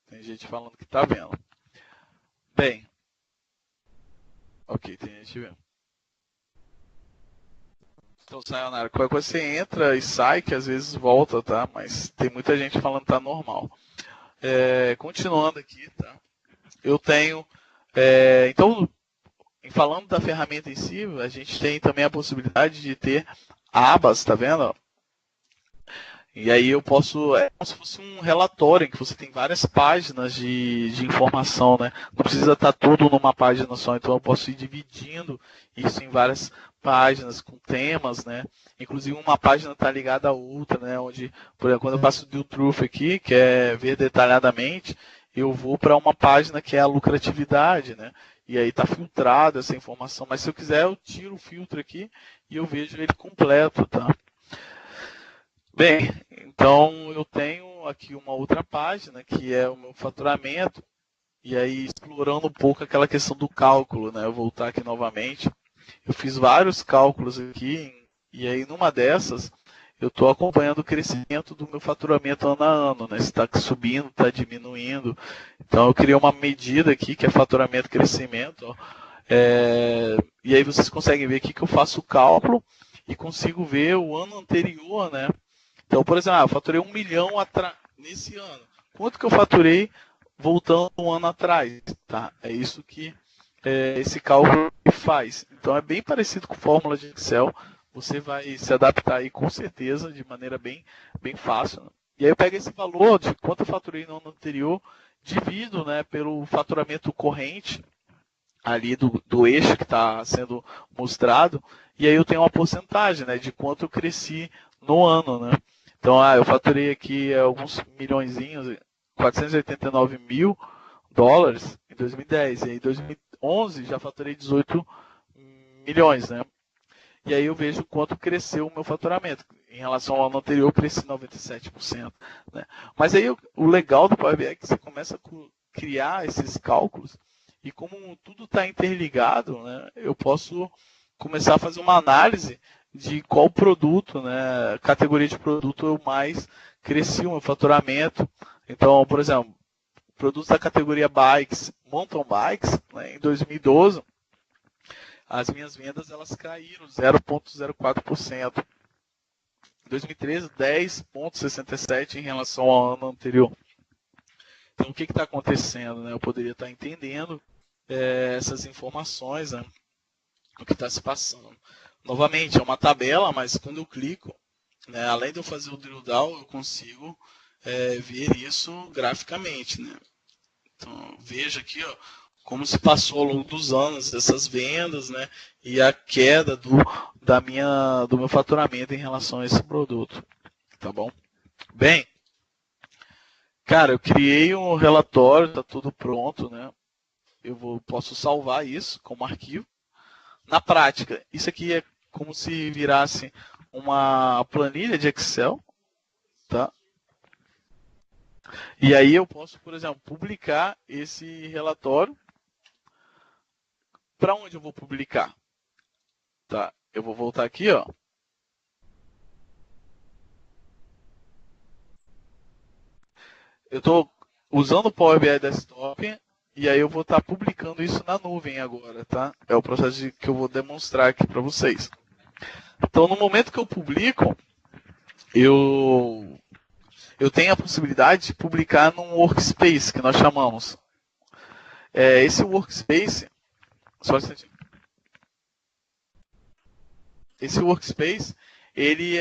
Tem gente falando que tá vendo. Bem, ok, tem gente vendo. Então, sayonara, qualquer coisa você entra e sai, que às vezes volta, tá? Mas tem muita gente falando que tá normal. Continuando aqui, tá? Eu tenho. Então, falando da ferramenta em si, a gente tem também a possibilidade de ter abas, tá vendo? E aí eu posso. É como se fosse um relatório em que você tem várias páginas de informação, né? Não precisa estar tudo numa página só, então eu posso ir dividindo isso em várias páginas com temas, né? Inclusive uma página está ligada à outra, né? Onde, por exemplo, quando eu faço do Truth aqui, que é ver detalhadamente, eu vou para uma página que é a lucratividade, né? E aí está filtrada essa informação. Mas se eu quiser, eu tiro o filtro aqui e eu vejo ele completo, tá? Bem, então eu tenho aqui uma outra página que é o meu faturamento, e aí explorando um pouco aquela questão do cálculo, né? Eu vou voltar aqui novamente. Eu fiz vários cálculos aqui, e aí numa dessas eu estou acompanhando o crescimento do meu faturamento ano a ano, né? Se está subindo, está diminuindo. Então eu criei uma medida aqui que é faturamento crescimento. Ó. E aí vocês conseguem ver aqui que eu faço o cálculo e consigo ver o ano anterior, né? Então, por exemplo, eu faturei 1 milhão nesse ano. Quanto que eu faturei voltando um ano atrás? Tá? É isso que esse cálculo faz. Então, é bem parecido com fórmula de Excel. Você vai se adaptar aí com certeza, de maneira bem fácil. Né? E aí eu pego esse valor de quanto eu faturei no ano anterior, divido, né, pelo faturamento corrente ali do eixo que está sendo mostrado, e aí eu tenho uma porcentagem, né, de quanto eu cresci no ano, né? Então, eu faturei aqui alguns milhõezinhos, 489 mil dólares em 2010, e em 2011 já faturei 18 milhões, né? E aí eu vejo quanto cresceu o meu faturamento. Em relação ao ano anterior, eu cresci 97%. Né? Mas aí o legal do Power BI é que você começa a criar esses cálculos e como tudo está interligado, né, eu posso começar a fazer uma análise de qual produto, né, categoria de produto eu mais cresci o meu faturamento. Então, por exemplo, produtos da categoria bikes, mountain bikes, né, em 2012, as minhas vendas elas caíram 0,04%. Em 2013, 10,67% em relação ao ano anterior. Então, o que está acontecendo? Né? Eu poderia estar entendendo essas informações, né? O que está se passando. Novamente, é uma tabela, mas quando eu clico, né, além de eu fazer o drill down, eu consigo ver isso graficamente. Né? Então, veja aqui, ó, como se passou ao longo dos anos essas vendas, né, e a queda do meu faturamento em relação a esse produto, tá bom? Bem, cara, eu criei um relatório, está tudo pronto, né? Posso salvar isso como arquivo. Na prática, isso aqui é como se virasse uma planilha de Excel, tá? E aí eu posso, por exemplo, publicar esse relatório. Para onde eu vou publicar? Tá? Eu vou voltar aqui, ó. Eu estou usando o Power BI Desktop e aí eu vou estar publicando isso na nuvem agora, tá? É o processo que eu vou demonstrar aqui para vocês. Então, no momento que eu publico, eu tenho a possibilidade de publicar num workspace, que nós chamamos. Esse workspace, só um instantinho. Esse workspace, ele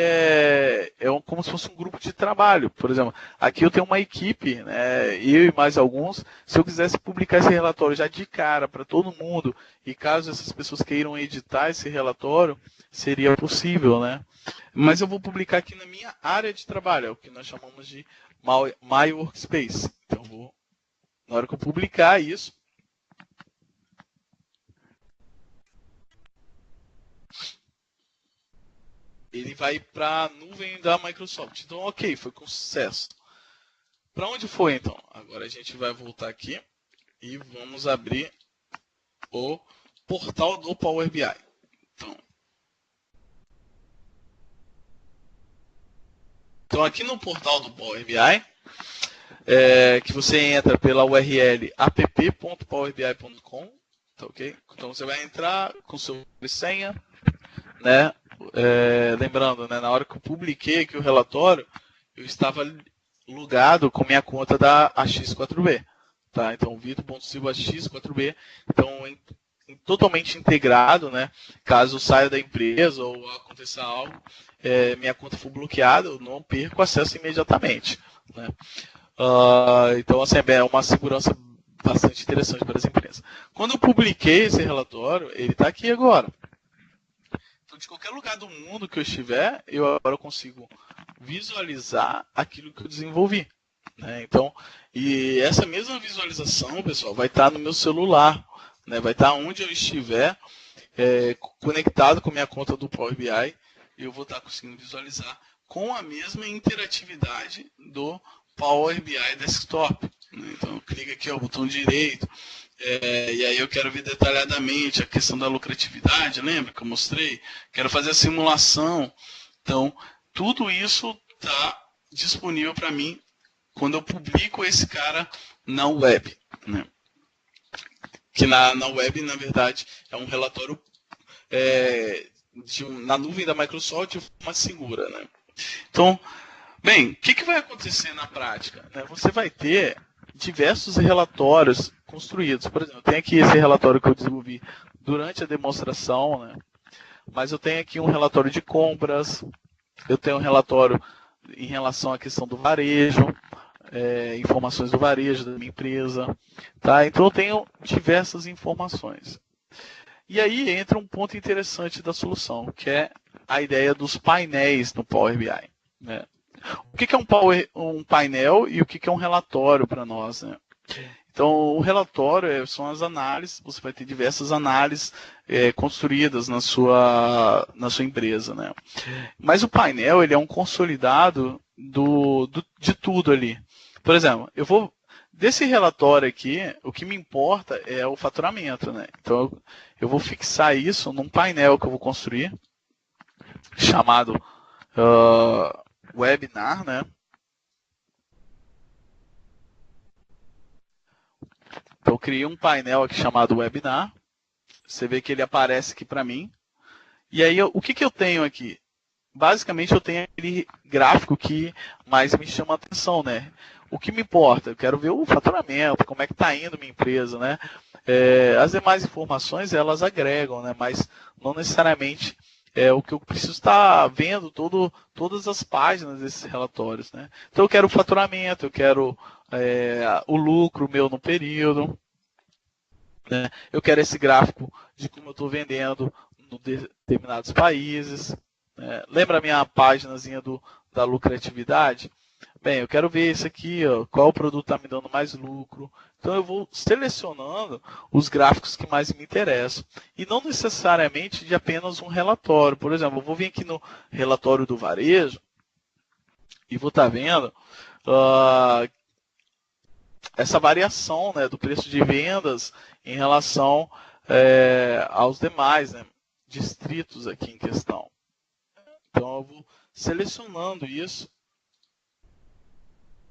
como se fosse um grupo de trabalho. Por exemplo, aqui eu tenho uma equipe, né, eu e mais alguns. Se eu quisesse publicar esse relatório já de cara para todo mundo, e caso essas pessoas queiram editar esse relatório, seria possível, né? Mas eu vou publicar aqui na minha área de trabalho, é o que nós chamamos de My Workspace. Então, na hora que eu publicar isso, ele vai para a nuvem da Microsoft. Então, ok, foi com sucesso. Para onde foi, então? Agora a gente vai voltar aqui e vamos abrir o portal do Power BI. Então aqui no portal do Power BI, que você entra pela URL app.powerbi.com, tá ok? Então você vai entrar com sua senha, né? Lembrando, né, na hora que eu publiquei aqui o relatório, eu estava logado com minha conta da AX4B, tá? Então Vitor.silva AX4B, então totalmente integrado, né? Caso saia da empresa ou aconteça algo, minha conta for bloqueada, eu não perco acesso imediatamente, né? Então, assim, é uma segurança bastante interessante para as empresas. Quando eu publiquei esse relatório, ele está aqui agora. Então, de qualquer lugar do mundo que eu estiver, eu agora consigo visualizar aquilo que eu desenvolvi, né? Então, e essa mesma visualização, pessoal, vai estar no meu celular, né? Vai estar onde eu estiver, conectado com minha conta do Power BI, e eu vou estar conseguindo visualizar com a mesma interatividade do Power BI Desktop, né? Então, clica aqui, ó, botão direito, e aí eu quero ver detalhadamente a questão da lucratividade, lembra que eu mostrei? Quero fazer a simulação. Então, tudo isso está disponível para mim quando eu publico esse cara na web, né? Que na web, na verdade, é um relatório na nuvem da Microsoft de forma segura, né? Então, bem, o que vai acontecer na prática, né? Você vai ter diversos relatórios construídos. Por exemplo, eu tenho aqui esse relatório que eu desenvolvi durante a demonstração, né? Mas eu tenho aqui um relatório de compras, eu tenho um relatório em relação à questão do varejo, informações do varejo da minha empresa, tá? Então eu tenho diversas informações. E aí entra um ponto interessante da solução, que é a ideia dos painéis no Power BI, né? O que é um painel e o que é um relatório para nós, né? Então, o relatório são as análises, você vai ter diversas análises construídas na sua empresa, né? Mas o painel, ele é um consolidado de tudo ali. Por exemplo, desse relatório aqui, o que me importa é o faturamento, né? Então, eu vou fixar isso num painel que eu vou construir, chamado webinar, né? Então, eu criei um painel aqui chamado webinar. Você vê que ele aparece aqui para mim. E aí, o que eu tenho aqui? Basicamente, eu tenho aquele gráfico que mais me chama a atenção, né? O que me importa? Eu quero ver o faturamento, como é que está indo minha empresa, né? As demais informações, elas agregam, né? Mas não necessariamente o que eu preciso estar vendo todas as páginas desses relatórios, né? Então, eu quero o faturamento, eu quero o lucro meu no período. né? Eu quero esse gráfico de como eu estou vendendo em determinados países. Né? Lembra a minha páginazinha da lucratividade? Bem, eu quero ver esse aqui, ó, qual produto está me dando mais lucro. Então eu vou selecionando os gráficos que mais me interessam. E não necessariamente de apenas um relatório. Por exemplo, eu vou vir aqui no relatório do varejo e vou estar vendo essa variação, né, do preço de vendas em relação aos demais, né, distritos aqui em questão. Então eu vou selecionando isso.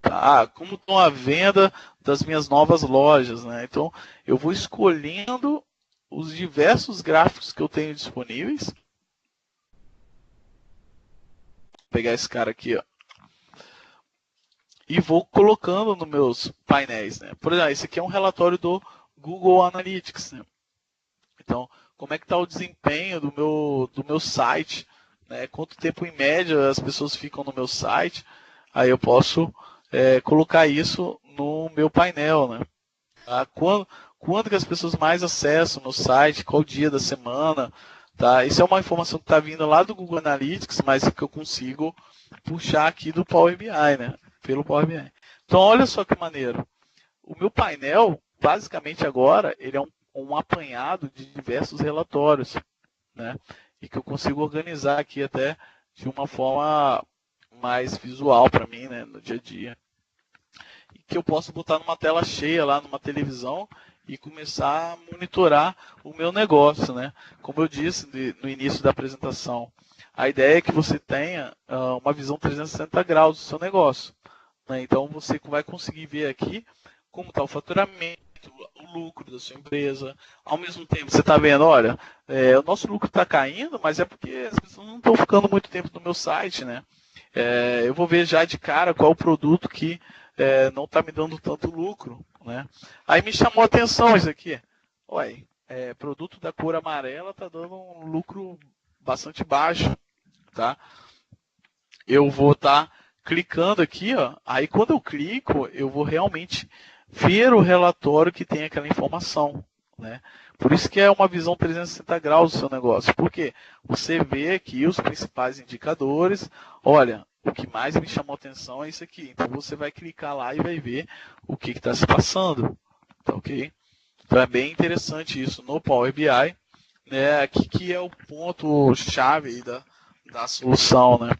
Tá, como estão a venda das minhas novas lojas, né? Então eu vou escolhendo os diversos gráficos que eu tenho disponíveis. Vou pegar esse cara aqui, ó, e vou colocando nos meus painéis, né? Por exemplo, esse aqui é um relatório do Google Analytics, né? Então, como é que está o desempenho do meu site, né? Quanto tempo em média as pessoas ficam no meu site? Aí eu posso colocar isso no meu painel, né? Tá? Quando que as pessoas mais acessam o meu site, qual dia da semana, tá? Isso é uma informação que está vindo lá do Google Analytics, mas que eu consigo puxar aqui do Power BI, né? Pelo Power BI. Então, olha só que maneiro. O meu painel, basicamente agora, ele é um apanhado de diversos relatórios, né? E que eu consigo organizar aqui até de uma forma mais visual para mim, né, no dia a dia. E que eu posso botar numa tela cheia lá, numa televisão, e começar a monitorar o meu negócio, né? Como eu disse no início da apresentação, a ideia é que você tenha uma visão 360 graus do seu negócio, né? Então você vai conseguir ver aqui como está o faturamento, o lucro da sua empresa. Ao mesmo tempo, você está vendo, olha, o nosso lucro está caindo, mas é porque as pessoas não estão ficando muito tempo no meu site, né? Eu vou ver já de cara qual o produto que não está me dando tanto lucro, né? Aí me chamou a atenção isso aqui. Ué, produto da cor amarela está dando um lucro bastante baixo, tá? Eu vou estar clicando aqui, ó. Aí quando eu clico, eu vou realmente ver o relatório que tem aquela informação, né? Por isso que é uma visão 360 graus do seu negócio. Porque você vê aqui os principais indicadores. Olha, o que mais me chamou a atenção é isso aqui. Então você vai clicar lá e vai ver o que está se passando. Tá ok? Então é bem interessante isso no Power BI. Né? Aqui que é o ponto-chave da solução, né?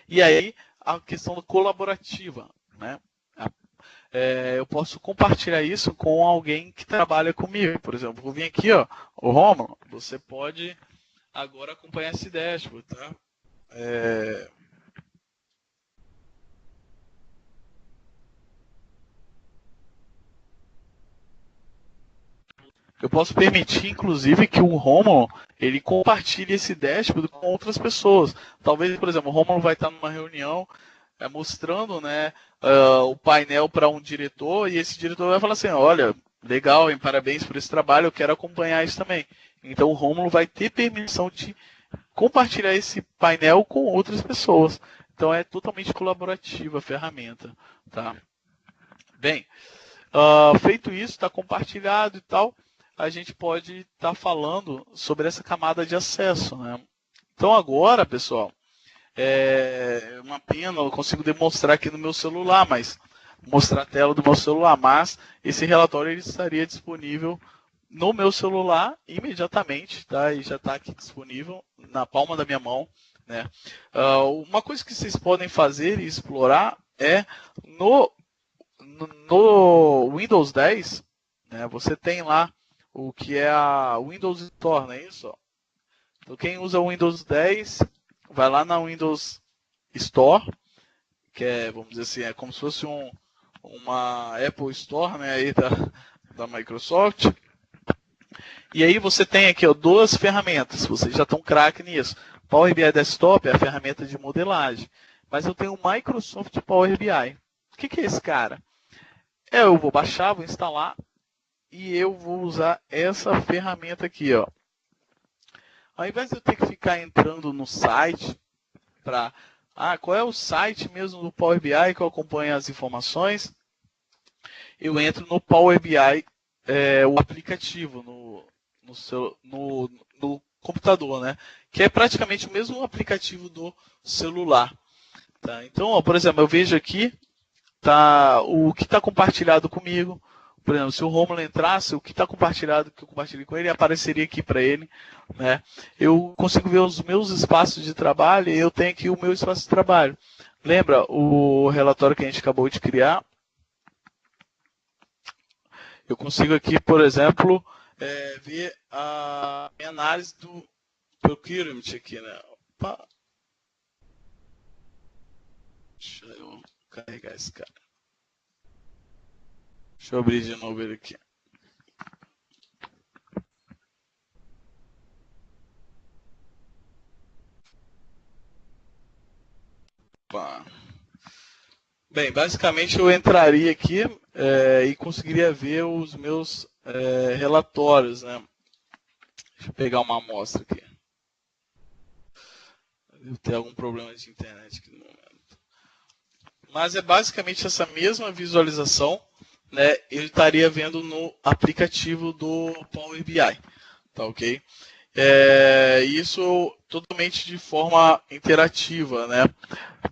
E aí, a questão colaborativa, né? Eu posso compartilhar isso com alguém que trabalha comigo. Por exemplo, vou vir aqui, ó, o Romulo, você pode agora acompanhar esse dashboard, tá? Eu posso permitir, inclusive, que o Romulo ele compartilhe esse dashboard com outras pessoas. Talvez, por exemplo, o Romulo vai estar numa reunião mostrando, né, o painel para um diretor e esse diretor vai falar assim, olha, legal, hein, parabéns por esse trabalho, eu quero acompanhar isso também. Então o Romulo vai ter permissão de compartilhar esse painel com outras pessoas. Então é totalmente colaborativa a ferramenta. Tá? Bem, feito isso, está compartilhado e tal, a gente pode estar falando sobre essa camada de acesso. Né? Então agora, pessoal, é uma pena, eu consigo demonstrar aqui no meu celular, mas mostrar a tela do meu celular, mas esse relatório ele estaria disponível no meu celular imediatamente, tá? E já está aqui disponível na palma da minha mão, né? Uma coisa que vocês podem fazer e explorar é no Windows 10, né? Você tem lá o que é a Windows Store, não é isso? Então quem usa o Windows 10 vai lá na Windows Store, que é, vamos dizer assim, é como se fosse uma Apple Store, né, aí da Microsoft. E aí você tem aqui, ó, duas ferramentas, vocês já estão craque nisso. Power BI Desktop é a ferramenta de modelagem, mas eu tenho o Microsoft Power BI. O que é esse cara? Eu vou baixar, vou instalar e eu vou usar essa ferramenta aqui, ó. Ao invés de eu ter que ficar entrando no site para qual é o site mesmo do Power BI que eu acompanho as informações, eu entro no Power BI o aplicativo no computador, né? Que é praticamente o mesmo aplicativo do celular. Tá? Então, ó, por exemplo, eu vejo aqui o que está compartilhado comigo. Por exemplo, se o Romulo entrasse, o que está compartilhado, que eu compartilhei com ele, apareceria aqui para ele. Né? Eu consigo ver os meus espaços de trabalho e eu tenho aqui o meu espaço de trabalho. Lembra o relatório que a gente acabou de criar? Eu consigo aqui, por exemplo, ver a minha análise do procurement aqui, né? Opa. Deixa eu carregar esse cara. Deixa eu abrir de novo ele aqui. Opa. Bem, basicamente eu entraria aqui e conseguiria ver os meus relatórios, né? Deixa eu pegar uma amostra aqui. Eu tenho algum problema de internet aqui no momento. Mas é basicamente essa mesma visualização, né? Eu estaria vendo no aplicativo do Power BI, tá ok? Isso totalmente de forma interativa, né?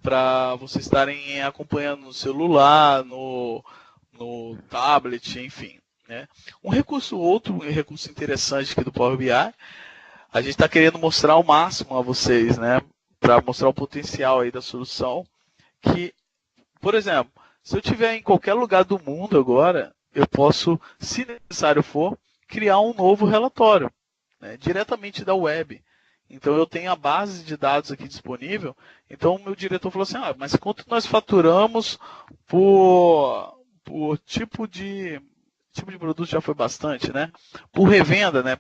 Para vocês estarem acompanhando no celular, no tablet, enfim. Né? Outro recurso interessante aqui do Power BI, a gente está querendo mostrar o máximo a vocês, né? Para mostrar o potencial aí da solução. Que, por exemplo, se eu estiver em qualquer lugar do mundo agora, eu posso, se necessário for, criar um novo relatório, né? Diretamente da web. Então eu tenho a base de dados aqui disponível. Então o meu diretor falou assim, mas quanto nós faturamos por tipo de produto já foi bastante, né? Por revenda, né?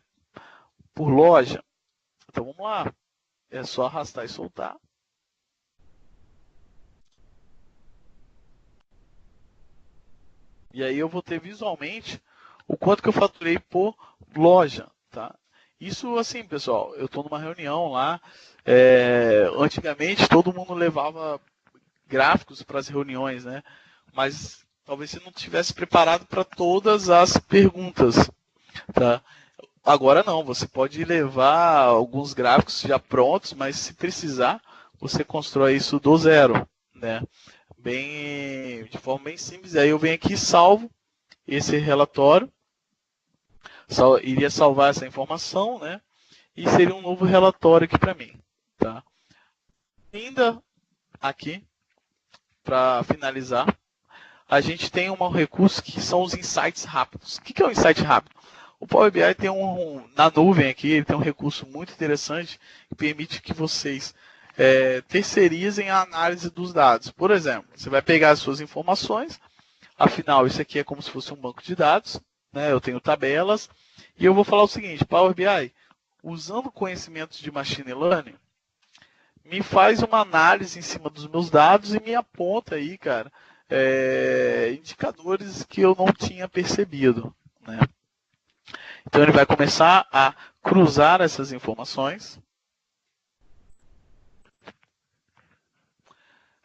Por loja. Então vamos lá. É só arrastar e soltar. E aí eu vou ter visualmente o quanto que eu faturei por loja, tá? Isso assim, pessoal, eu estou numa reunião lá. Antigamente todo mundo levava gráficos para as reuniões, né? Mas talvez você não estivesse preparado para todas as perguntas, tá? Agora não, você pode levar alguns gráficos já prontos, mas se precisar, você constrói isso do zero, né? De forma bem simples. Aí eu venho aqui e salvo esse relatório, iria salvar essa informação, né? E seria um novo relatório aqui para mim, tá? Ainda aqui, para finalizar, a gente tem um recurso que são os insights rápidos. O que é um insight rápido? O Power BI tem na nuvem aqui, ele tem um recurso muito interessante que permite que vocês terceirizem a análise dos dados. Por exemplo, você vai pegar as suas informações, afinal, isso aqui é como se fosse um banco de dados, né? Eu tenho tabelas, e eu vou falar o seguinte, Power BI, usando conhecimentos de Machine Learning, me faz uma análise em cima dos meus dados e me aponta aí, cara, indicadores que eu não tinha percebido, né? Então ele vai começar a cruzar essas informações.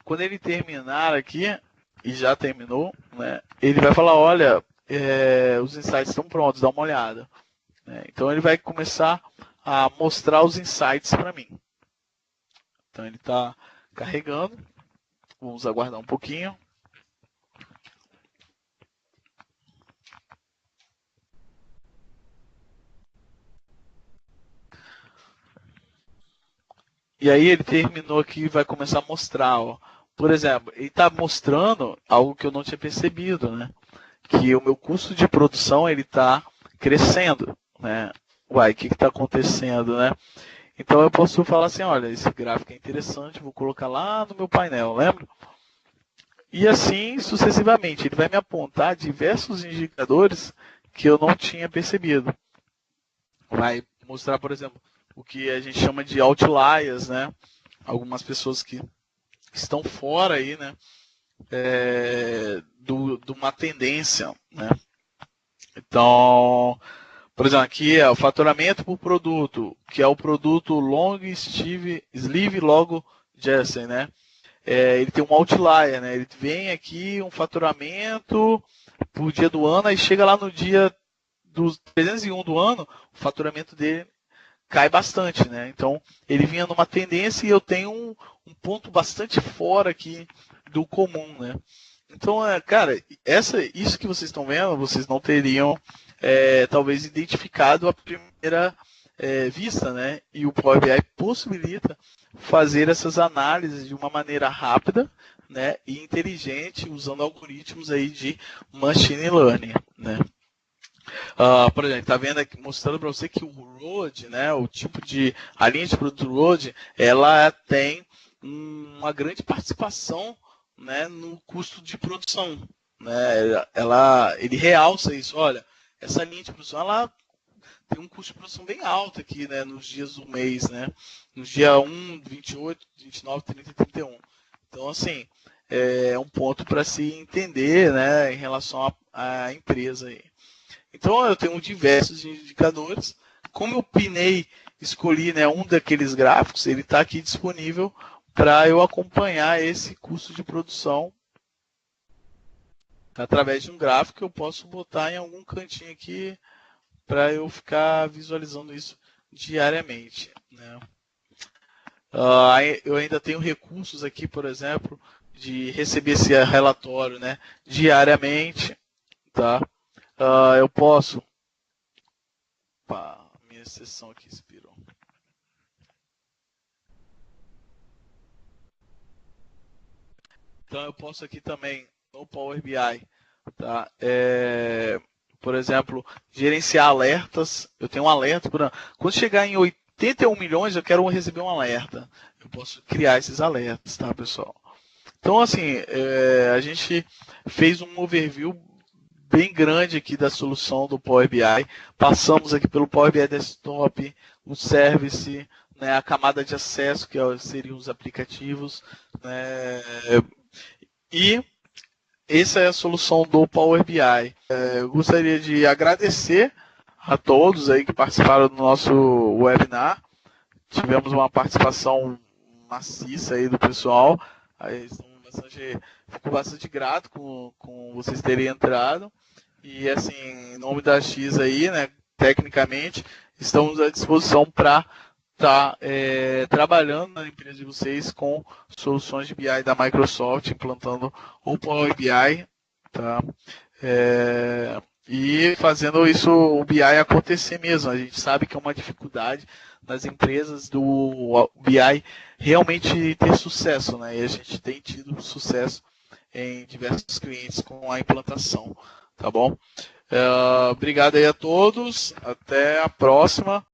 Quando ele terminar aqui, e já terminou, né, ele vai falar, olha, os insights estão prontos, dá uma olhada. Né? Então ele vai começar a mostrar os insights para mim. Então ele está carregando. Vamos aguardar um pouquinho. E aí ele terminou aqui e vai começar a mostrar. Ó. Por exemplo, ele está mostrando algo que eu não tinha percebido, né? Que o meu custo de produção ele está crescendo. Né? Uai, o que está acontecendo, né? Então eu posso falar assim, olha, esse gráfico é interessante, vou colocar lá no meu painel, lembra? E assim sucessivamente, ele vai me apontar diversos indicadores que eu não tinha percebido. Vai mostrar, por exemplo, o que a gente chama de outliers, né? Algumas pessoas que estão fora aí, né? De uma tendência, né? Então, por exemplo, aqui é o faturamento por produto, que é o produto Long Sleeve Logo Jersey, né? Ele tem um outlier, né? Ele vem aqui um faturamento por dia do ano e chega lá no dia dos 301 do ano, o faturamento dele cai bastante, né? Então, ele vinha numa tendência e eu tenho um ponto bastante fora aqui do comum, né? Então, cara, isso que vocês estão vendo, vocês não teriam talvez identificado à primeira vista, né? E o Power BI possibilita fazer essas análises de uma maneira rápida, né, e inteligente, usando algoritmos aí de machine learning, né? Por exemplo, está vendo aqui, mostrando para você que o ROAD, né, a linha de produto ROAD, ela tem uma grande participação, né, no custo de produção, né? Ele realça isso. Olha, essa linha de produção, ela tem um custo de produção bem alto aqui, né, nos dias do mês, né? Nos dia 1, 28, 29, 30 e 31. Então, assim, é um ponto para se entender, né, em relação à empresa aí. Então, eu tenho diversos indicadores. Como eu escolhi, né, um daqueles gráficos, ele está aqui disponível para eu acompanhar esse custo de produção através de um gráfico que eu posso botar em algum cantinho aqui para eu ficar visualizando isso diariamente, né? Eu ainda tenho recursos aqui, por exemplo, de receber esse relatório, né, diariamente, tá? Eu posso... Opa, minha sessão aqui expirou. Então eu posso aqui também, no Power BI, tá? Por exemplo, gerenciar alertas. Eu tenho um alerta. Quando chegar em 81 milhões, eu quero receber um alerta. Eu posso criar esses alertas, tá, pessoal? Então, assim, a gente fez um overview bem grande aqui da solução do Power BI. Passamos aqui pelo Power BI Desktop, o Service, né, a camada de acesso, que seriam os aplicativos, né, e essa é a solução do Power BI. Eu gostaria de agradecer a todos aí que participaram do nosso webinar. Tivemos uma participação maciça aí do pessoal. Fico bastante grato com vocês terem entrado. E assim, em nome da X aí, né, tecnicamente, estamos à disposição para estar trabalhando na empresa de vocês com soluções de BI da Microsoft, implantando o Power BI, tá? E fazendo isso, o BI acontecer mesmo. A gente sabe que é uma dificuldade das empresas do BI realmente ter sucesso, né? E a gente tem tido sucesso em diversos clientes com a implantação, tá bom? Obrigado aí a todos, até a próxima.